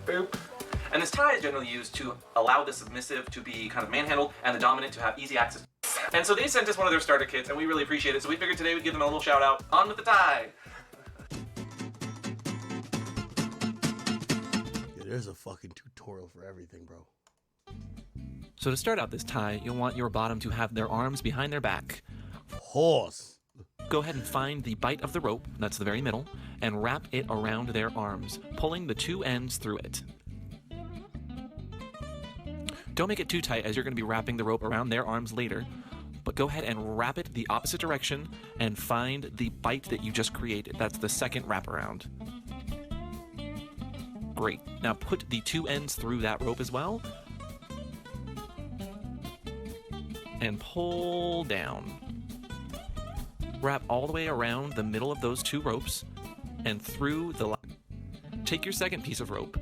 [SPEAKER 18] Boop. And this tie is generally used to allow the submissive to be kind of manhandled and the dominant to have easy access. And so they sent us one of their starter kits, and we really appreciate it. So we figured today we'd give them a little shout out. On with the tie!
[SPEAKER 4] Yeah, there's a fucking tutorial for everything, bro.
[SPEAKER 19] So to start out this tie, you'll want your bottom to have their arms behind their back.
[SPEAKER 4] Horse.
[SPEAKER 19] Go ahead and find the bite of the rope, that's the very middle, and wrap it around their arms, pulling the 2 ends through it. Don't make it too tight as you're going to be wrapping the rope around their arms later. but go ahead and wrap it the opposite direction and find the bite that you just created. That's the second wraparound. Great. Now put the two ends through that rope as well. And pull down. Wrap all the way around the middle of those two ropes and through the take your second piece of rope.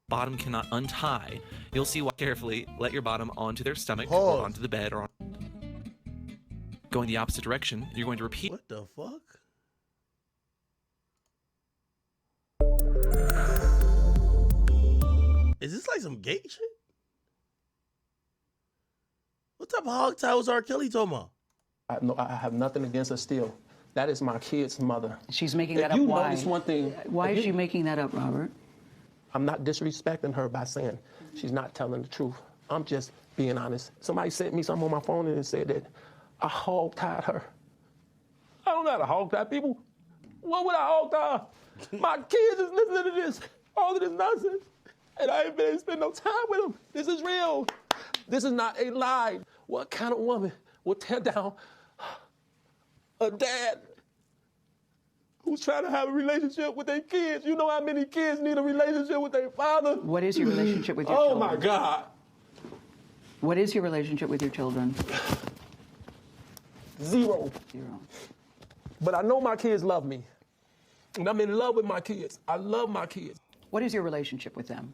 [SPEAKER 19] Bottom cannot untie. You'll see why. Carefully let your bottom onto their stomach or onto the bed or on. Going the opposite direction, you're going to repeat.
[SPEAKER 4] What the fuck? Is this like some gay shit? What type of hog tie was R. Kelly talking about?
[SPEAKER 15] I have nothing against her still. That is my kid's mother.
[SPEAKER 16] She's making that up.
[SPEAKER 15] You
[SPEAKER 16] Why?
[SPEAKER 15] notice one thing.
[SPEAKER 16] Why is she making that up, Robert?
[SPEAKER 15] I'm not disrespecting her by saying she's not telling the truth. I'm just being honest. Somebody sent me something on my phone and said that I hog-tied her. I don't know how to hog-tie people. What would I hog-tie? My kids is listening to this, all of this nonsense, and I ain't been able to spend no time with them. This is real. This is not a lie. What kind of woman would tear down a dad who's trying to have a relationship with their kids? You know how many kids need a relationship with their father?
[SPEAKER 16] What is your relationship with your
[SPEAKER 15] children?
[SPEAKER 16] children?
[SPEAKER 15] Oh, my God.
[SPEAKER 16] What is your relationship with your children?
[SPEAKER 15] Zero. But I know my kids love me. And I'm in love with my kids. I love my kids.
[SPEAKER 16] What is your relationship with them?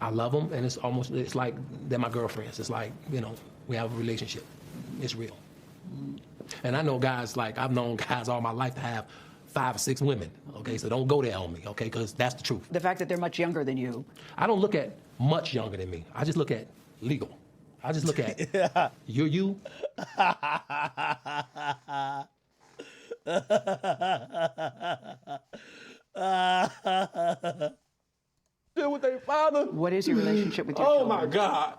[SPEAKER 15] I love them, and it's like they're my girlfriends. It's like, you know, we have a relationship. It's real. And I know guys, like, I've known guys all my life to have 5 or 6 women, okay? So don't go there on me, okay? Because that's the truth.
[SPEAKER 16] The fact that they're much younger than you.
[SPEAKER 15] I don't look at much younger than me. I just look at legal. I just look at you're you. With their father.
[SPEAKER 16] What is your relationship with your
[SPEAKER 15] children?
[SPEAKER 16] children?
[SPEAKER 15] Oh, my God.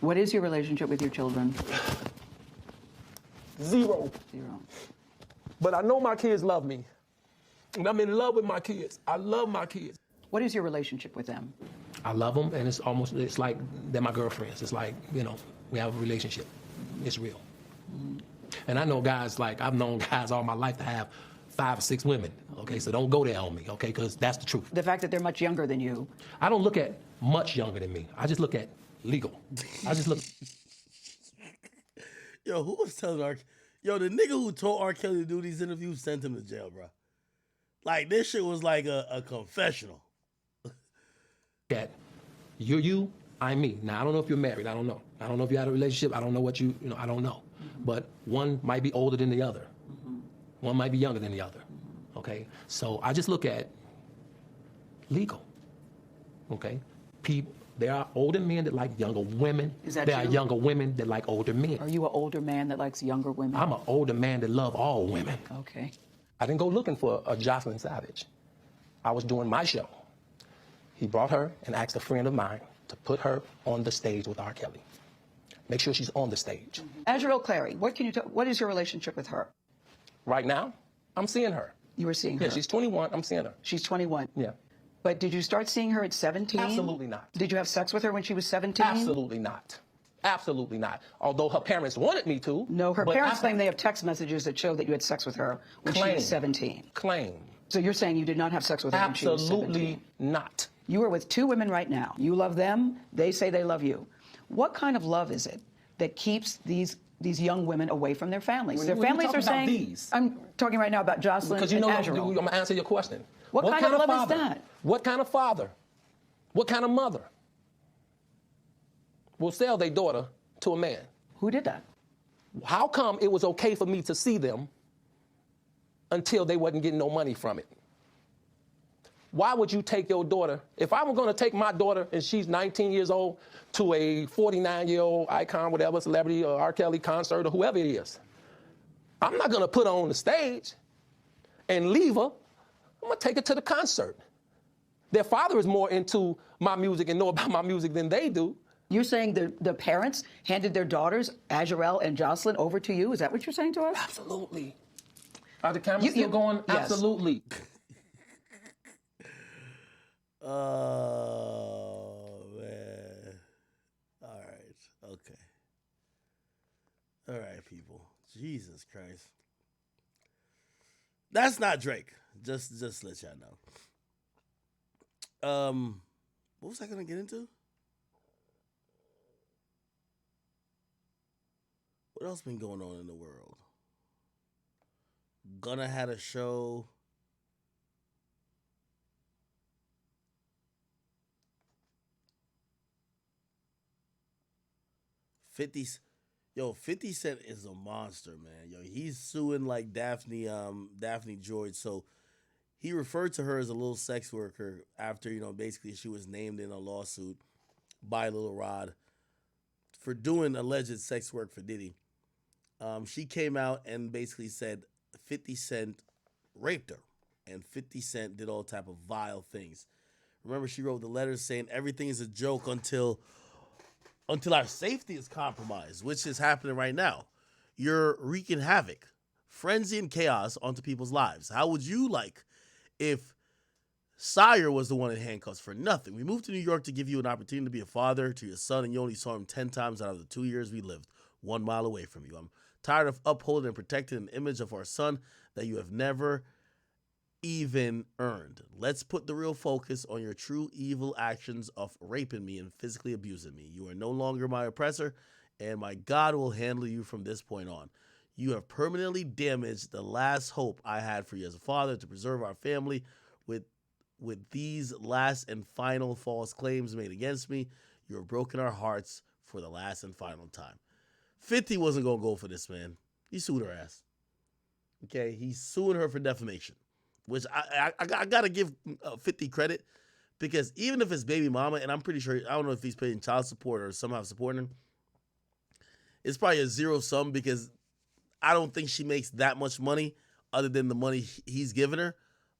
[SPEAKER 16] What is your relationship with your children?
[SPEAKER 15] Zero. But I know my kids love me. And I'm in love with my kids. I love my kids.
[SPEAKER 16] What is your relationship with them?
[SPEAKER 15] I love them, and it's like they're my girlfriends. It's like, you know, we have a relationship. It's real. And I know guys, like, I've known guys all my life to have 5 or 6 women, okay? So don't go there on me, okay? Because that's the truth.
[SPEAKER 16] The fact that they're much younger than you.
[SPEAKER 15] I don't look at much younger than me. I just look at legal. I just look.
[SPEAKER 4] Yo, who was telling Yo, the nigga who told R. Kelly to do these interviews sent him to jail, bro. Like, this shit was like a confessional.
[SPEAKER 15] That you're you, I'm me. Now, I don't know if you're married. I don't know. I don't know if you had a relationship. I don't know what you know, I don't know. But one might be older than the other. One might be younger than the other, okay? So I just look at legal, okay? People, there are older men that like younger women.
[SPEAKER 16] Is that
[SPEAKER 15] there
[SPEAKER 16] you?
[SPEAKER 15] are younger women that like older men.
[SPEAKER 16] Are you an older man that likes younger women?
[SPEAKER 15] I'm an older man that love all women.
[SPEAKER 16] Okay.
[SPEAKER 15] I didn't go looking for a Jocelyn Savage. I was doing my show. He brought her and asked a friend of mine to put her on the stage with R. Kelly. Make sure she's on the stage.
[SPEAKER 16] Azrael Clary, what is your relationship with her?
[SPEAKER 15] Right now, I'm seeing her.
[SPEAKER 16] You were seeing her?
[SPEAKER 15] Yeah, she's 21. I'm seeing her.
[SPEAKER 16] She's 21?
[SPEAKER 15] Yeah.
[SPEAKER 16] But did you start seeing her at 17?
[SPEAKER 15] Absolutely not.
[SPEAKER 16] Did you have sex with her when she was 17?
[SPEAKER 15] Absolutely not. Absolutely not. Although her parents wanted me to.
[SPEAKER 16] No, her parents claim they have text messages that show that you had sex with her when she was 17.
[SPEAKER 15] Claim.
[SPEAKER 16] So you're saying you did not have sex with her when she was 17?
[SPEAKER 15] Absolutely not.
[SPEAKER 16] You are with 2 women right now. You love them. They say they love you. What kind of love is it that keeps these young women away from their families? Their families are saying.
[SPEAKER 15] These?
[SPEAKER 16] I'm talking right now about Jocelyn
[SPEAKER 15] because you
[SPEAKER 16] and
[SPEAKER 15] know,
[SPEAKER 16] Azrael.
[SPEAKER 15] I'm gonna answer your question.
[SPEAKER 16] What kind of love
[SPEAKER 15] father?
[SPEAKER 16] is that?
[SPEAKER 15] What kind of father? What kind of mother will sell their daughter to a man?
[SPEAKER 16] Who did that?
[SPEAKER 15] How come it was okay for me to see them until they wasn't getting no money from it? Why would you take your daughter, if I were going to take my daughter and she's 19 years old to a 49-year-old icon, whatever, celebrity or R. Kelly concert or whoever it is, I'm not going to put her on the stage and leave her. I'm going to take her to the concert. Their father is more into my music and know about my music than they do.
[SPEAKER 16] You're saying the parents handed their daughters, Azrael and Jocelyn, over to you? Is that what you're saying to us?
[SPEAKER 15] Absolutely. Are the cameras still going?
[SPEAKER 16] Yes.
[SPEAKER 15] Absolutely.
[SPEAKER 4] Oh, man. All right. Okay. All right, people. Jesus Christ. That's not Drake. Just to let y'all know. What was I gonna get into? What else been going on in the world? Gunna had a show. Yo, 50 Cent is a monster, man. Yo, he's suing like Daphne George. So he referred to her as a little sex worker after, basically she was named in a lawsuit by Lil Rod for doing alleged sex work for Diddy. She came out and basically said 50 Cent raped her, and 50 Cent did all type of vile things. Remember, she wrote the letters saying everything is a joke until our safety is compromised, which is happening right now. You're wreaking havoc, frenzy, and chaos onto people's lives. How would you like if Sire was the one in handcuffs for nothing? We moved to New York to give you an opportunity to be a father to your son, and you only saw him 10 times out of the 2 years we lived 1 mile away from you. I'm tired of upholding and protecting an image of our son that you have never even earned. Let's put the real focus on your true evil actions of raping me and physically abusing me. You are no longer my oppressor, and my God will handle you from this point on. You have permanently damaged the last hope I had for you as a father to preserve our family with these last and final false claims made against me. You have broken our hearts for the last and final time. 50 wasn't going to go for this, man. He sued her ass. Okay, he's suing her for defamation, which I got to give 50 credit, because even if it's baby mama, and I'm pretty sure, I don't know if he's paying child support or somehow supporting him, it's probably a zero sum, because I don't think she makes that much money other than the money he's giving her.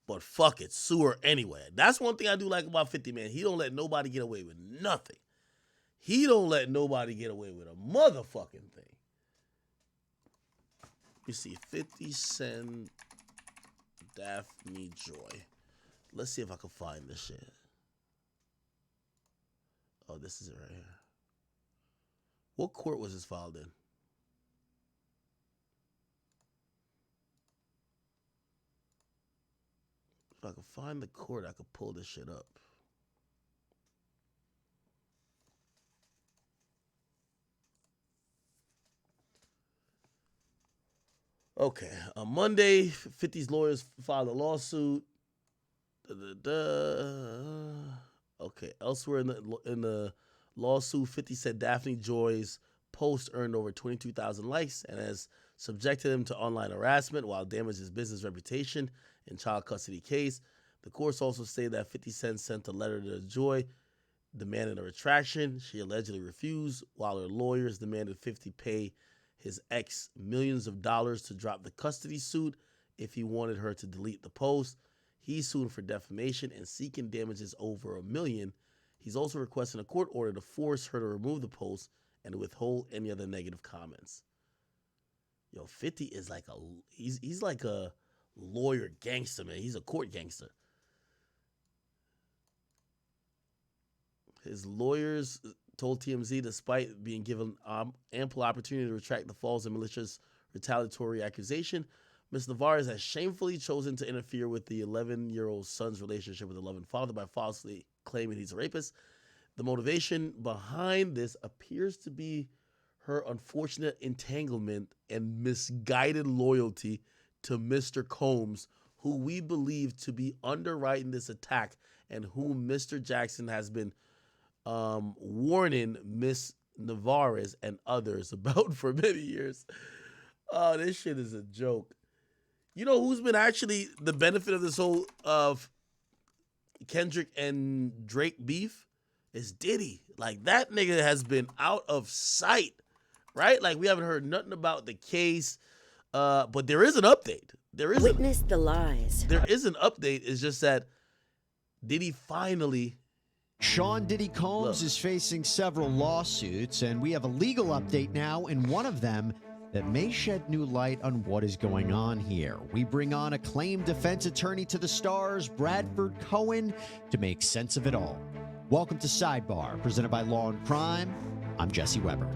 [SPEAKER 4] But fuck it, sue her anyway. That's one thing I do like about 50, man. He don't let nobody get away with nothing. He don't let nobody get away with a motherfucking thing. You see, 50 Cent, Daphne Joy. Let's see if I can find this shit. Oh, this is it right here. What court was this filed in? If I could find the court, I could pull this shit up. Okay, on Monday, 50's lawyers filed a lawsuit. Okay, elsewhere in the lawsuit, 50 said Daphne Joy's post earned over 22,000 likes and has subjected him to online harassment while damaged his business reputation in child custody case. The courts also say that 50 Cent sent a letter to Joy demanding a retraction. She allegedly refused, while her lawyers demanded 50 pay his ex millions of dollars to drop the custody suit if he wanted her to delete the post. He's suing for defamation and seeking damages over $1 million. He's also requesting a court order to force her to remove the post and withhold any other negative comments. Yo, 50 is like he's like a lawyer gangster, man. He's a court gangster. His lawyers told TMZ, despite being given ample opportunity to retract the false and malicious retaliatory accusation, Ms. Navarez has shamefully chosen to interfere with the 11-year-old son's relationship with the loving father by falsely claiming he's a rapist. The motivation behind this appears to be her unfortunate entanglement and misguided loyalty to Mr. Combs, who we believe to be underwriting this attack and whom Mr. Jackson has been warning Miss Navarez and others about for many years. Oh, this shit is a joke. You know who's been actually the benefit of this whole Kendrick and Drake beef? Is Diddy. Like, that nigga has been out of sight, right? Like, we haven't heard nothing about the case, but there is an update. Witness the lies. There is an update. It's just that Diddy finally...
[SPEAKER 20] Sean Diddy Combs is facing several lawsuits, and we have a legal update now in one of them that may shed new light on what is going on here. We bring on acclaimed defense attorney to the stars, Bradford Cohen, to make sense of it all. Welcome to Sidebar, presented by Law and Crime. I'm Jesse Weber.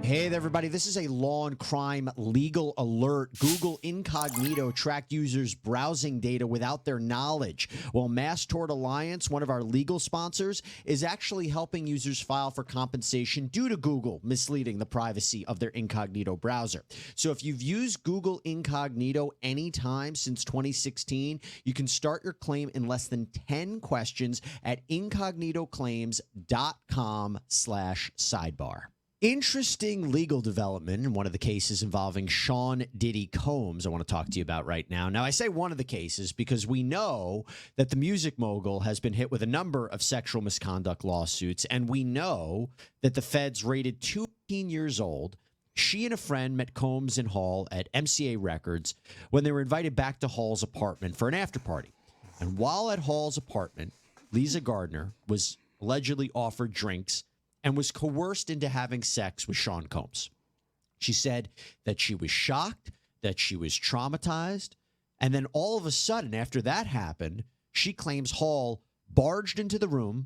[SPEAKER 20] Hey there, everybody. This is a law and crime legal alert. Google Incognito tracked users' browsing data without their knowledge. Well, Mass Tort Alliance, one of our legal sponsors, is actually helping users file for compensation due to Google misleading the privacy of their incognito browser. So if you've used Google Incognito anytime since 2016, you can start your claim in less than 10 questions at incognitoclaims.com/sidebar. Interesting legal development in one of the cases involving Sean Diddy Combs I want to talk to you about right now. Now, I say one of the cases because we know that the music mogul has been hit with a number of sexual misconduct lawsuits, and we know that the feds raided 18 years old. She and a friend met Combs and Hall at MCA Records when they were invited back to Hall's apartment for an after party. And while at Hall's apartment, Lisa Gardner was allegedly offered drinks and was coerced into having sex with Sean Combs. She said that she was shocked, that she was traumatized, and then all of a sudden, after that happened, she claims Hall barged into the room,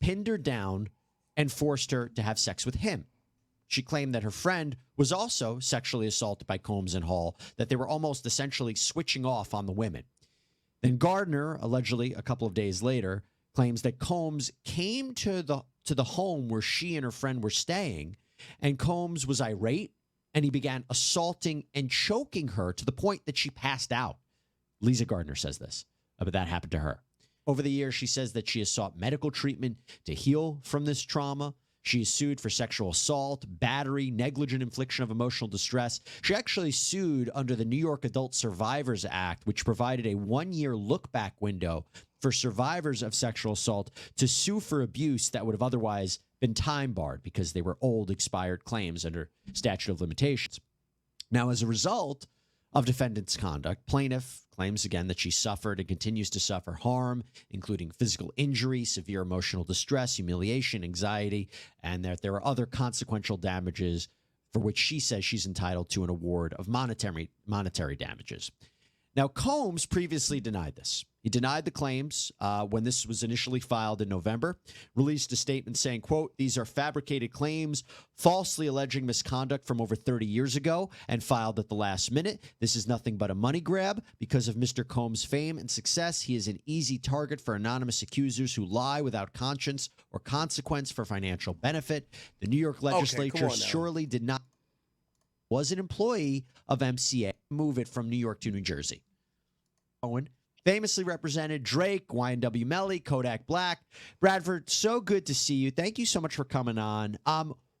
[SPEAKER 20] pinned her down, and forced her to have sex with him. She claimed that her friend was also sexually assaulted by Combs and Hall, that they were almost essentially switching off on the women. Then Gardner, allegedly a couple of days later, claims that Combs came to the home where she and her friend were staying, and Combs was irate, and he began assaulting and choking her to the point that she passed out. Lisa Gardner says this, but that happened to her. Over the years, she says that she has sought medical treatment to heal from this trauma. She is sued for sexual assault, battery, negligent infliction of emotional distress. She actually sued under the New York Adult Survivors Act, which provided a 1-year look-back window for survivors of sexual assault to sue for abuse that would have otherwise been time-barred because they were old, expired claims under statute of limitations. Now, as a result of defendant's conduct, plaintiff claims again that she suffered and continues to suffer harm, including physical injury, severe emotional distress, humiliation, anxiety, and that there are other consequential damages for which she says she's entitled to an award of monetary damages. Now, Combs previously denied this. He denied the claims when this was initially filed in November, released a statement saying, quote, "These are fabricated claims, falsely alleging misconduct from over 30 years ago and filed at the last minute. This is nothing but a money grab. Because of Mr. Combs' fame and success, he is an easy target for anonymous accusers who lie without conscience or consequence for financial benefit. The New York legislature surely did not was an employee of MCA, move it from New York to New Jersey." Owen famously represented Drake, YNW Melly, Kodak Black. Bradford, so good to see you. Thank you so much for coming on.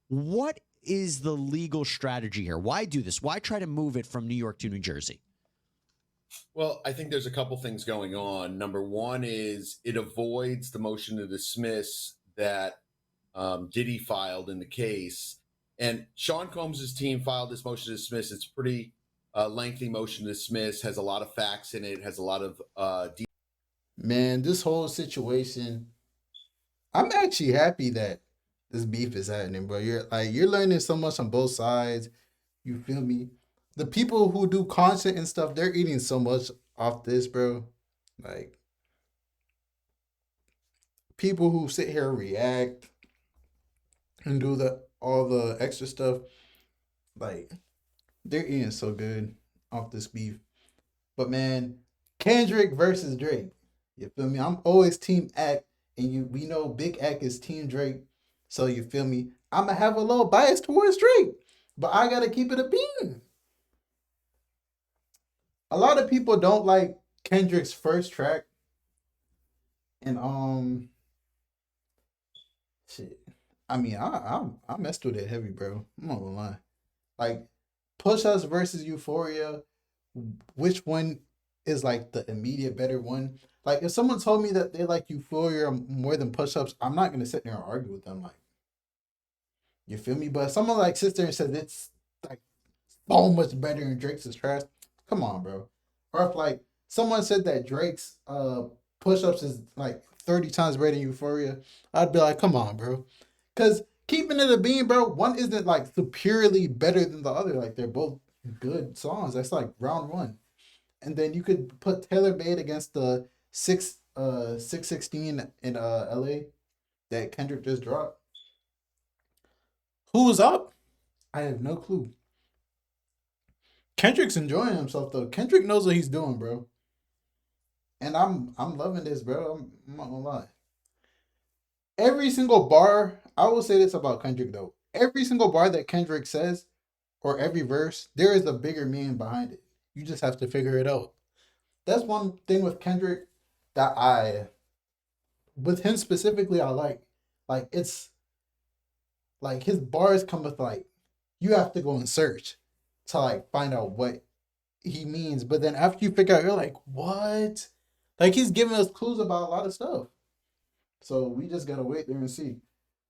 [SPEAKER 20] What is the legal strategy here? Why do this? Why try to move it from New York to New Jersey?
[SPEAKER 21] Well, I think there's a couple things going on. Number one is it avoids the motion to dismiss that Diddy filed in the case. And Sean Combs' team filed this motion to dismiss. It's pretty lengthy motion to dismiss, has a lot of facts in it, has a lot of
[SPEAKER 22] Man, this whole situation, I'm actually happy that this beef is happening, bro. You're learning so much on both sides. You feel me? The people who do content and stuff, they're eating so much off this, bro. Like, people who sit here and react and do all the extra stuff, like, they're eating so good off this beef. But man, Kendrick versus Drake. You feel me? I'm always team Ak, and we know Big Ak is team Drake. So you feel me? I'm gonna have a little bias towards Drake, but I gotta keep it a bean. A lot of people don't like Kendrick's first track, and shit. I mean, I messed with it heavy, bro. I'm not gonna lie. Like, Push Us versus Euphoria, which one is like the immediate better one? Like, if someone told me that they like Euphoria more than Push Ups, I'm not gonna sit there and argue with them. Like, you feel me? But if someone like sits there and says it's like so much better than Drake's is trash, come on, bro. Or if like someone said that Drake's Push Ups is like 30 times better than Euphoria, I'd be like, come on, bro. Because keeping it a bean, bro, one isn't like superiorly better than the other. Like, they're both good songs. That's like round one. And then you could put Taylor Made against the 616 in LA that Kendrick just dropped. Who's up? I have no clue. Kendrick's enjoying himself though. Kendrick knows what he's doing, bro. And I'm loving this, bro. I'm not gonna lie. Every single bar, I will say this about Kendrick though. Every single bar that Kendrick says, or every verse, there is a bigger meaning behind it. You just have to figure it out. That's one thing with Kendrick that with him specifically, I like. Like, it's like his bars come with like, you have to go and search to like find out what he means. But then after you figure out, you're like, what? Like, he's giving us clues about a lot of stuff. So we just gotta wait there and see.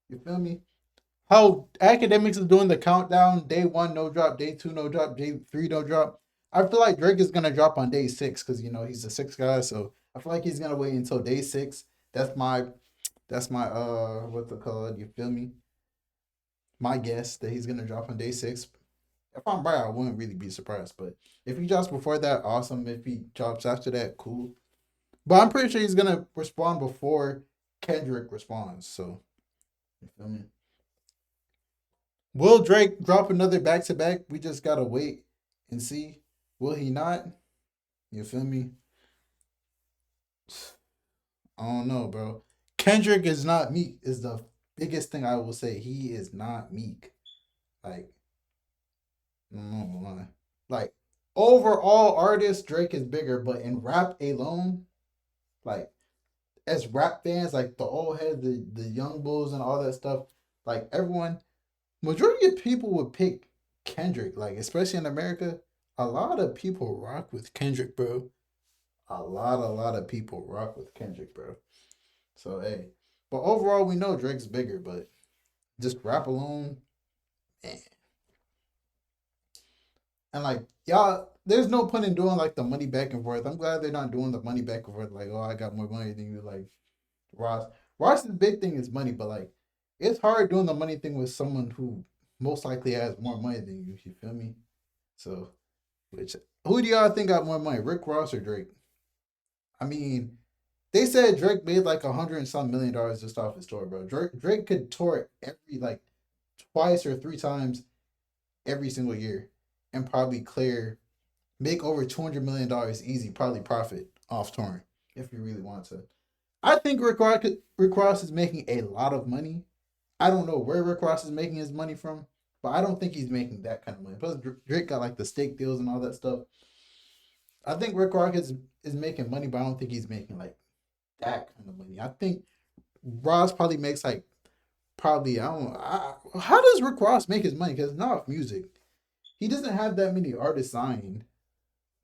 [SPEAKER 22] You feel me? How Akademiks is doing the countdown, day 1 no drop, day 2 no drop, day 3 no drop. I feel like Drake is gonna drop on day 6 because he's the 6th guy, so I feel like he's gonna wait until day 6. That's my what's it called? You feel me? My guess that he's gonna drop on day 6. If I'm right, I wouldn't really be surprised. But if he drops before that, awesome. If he drops after that, cool. But I'm pretty sure he's gonna respond before Kendrick responds. So you feel me? Will Drake drop another back-to-back? We just gotta wait and see. Will he not? You feel me? I don't know, bro. Kendrick is not meek is the biggest thing I will say. He is not meek. Like, I'm not gonna lie. Like, overall artist, Drake is bigger, but in rap alone, like, as rap fans, like the old heads, the young bulls and all that stuff, like everyone, majority of people would pick Kendrick, like especially in America. A lot of people rock with Kendrick, bro. A lot of people rock with Kendrick, bro. So hey, but overall we know Drake's bigger, but just rap alone, man. And like y'all, there's no point in doing like the money back and forth. I'm glad they're not doing the money back and forth. Like, oh, I got more money than you. Like Ross. Ross's big thing is money, but like it's hard doing the money thing with someone who most likely has more money than you. You feel me? So, who do y'all think got more money, Rick Ross or Drake? I mean, they said Drake made like $100 and some million just off his tour, bro. Drake could tour every like twice or 3 times every single year and probably make over $200 million easy, probably profit off touring if you really want to. I think Rick Ross is making a lot of money. I don't know where Rick Ross is making his money from, but I don't think he's making that kind of money. Plus, Drake got like the steak deals and all that stuff. I think Rick Ross is making money, but I don't think he's making like that kind of money. I think Ross probably makes like I don't know. How does Rick Ross make his money? Because it's not music. He doesn't have that many artists signed.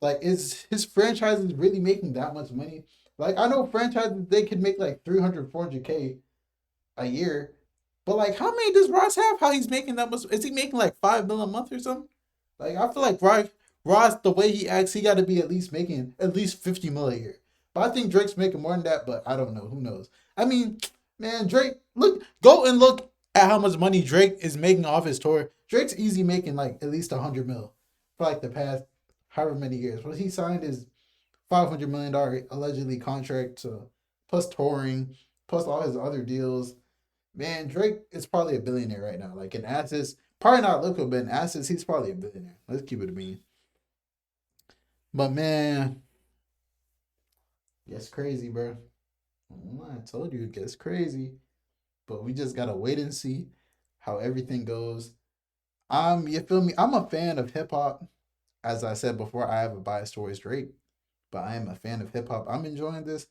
[SPEAKER 22] Like, is his franchises really making that much money? Like, I know franchises, they could make like 300, 400K a year. But like, how many does Ross have? How he's making that much? Is he making like 5 million a month or something? Like, I feel like Ross, the way he acts, he got to be at least making at least 50 million a year. But I think Drake's making more than that, but I don't know. Who knows? I mean, man, Drake, go and look at how much money Drake is making off his tour. Drake's easy making like at least 100 mil for like the past however many years. Well, he signed his $500 million allegedly contract, plus touring, plus all his other deals. Man, Drake is probably a billionaire right now. Like in assets, probably not liquid, but in assets, he's probably a billionaire. Let's keep it a bean. But man, it's crazy, bro. I told you it gets crazy. But we just gotta wait and see how everything goes. You feel me? I'm a fan of hip hop. As I said before, I have a bias towards Drake, but I am a fan of hip hop. I'm enjoying this.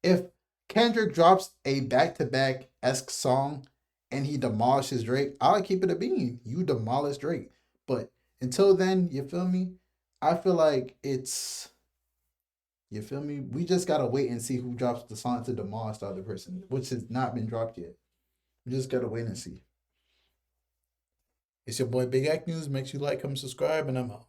[SPEAKER 22] If Kendrick drops a back-to-back-esque song and he demolishes Drake, I'll keep it a bean. You demolish Drake. But until then, you feel me? I feel like you feel me? We just gotta wait and see who drops the song to demolish the other person, which has not been dropped yet. We just gotta wait and see. It's your boy Big Act News. Make sure you like, comment, subscribe, and I'm out.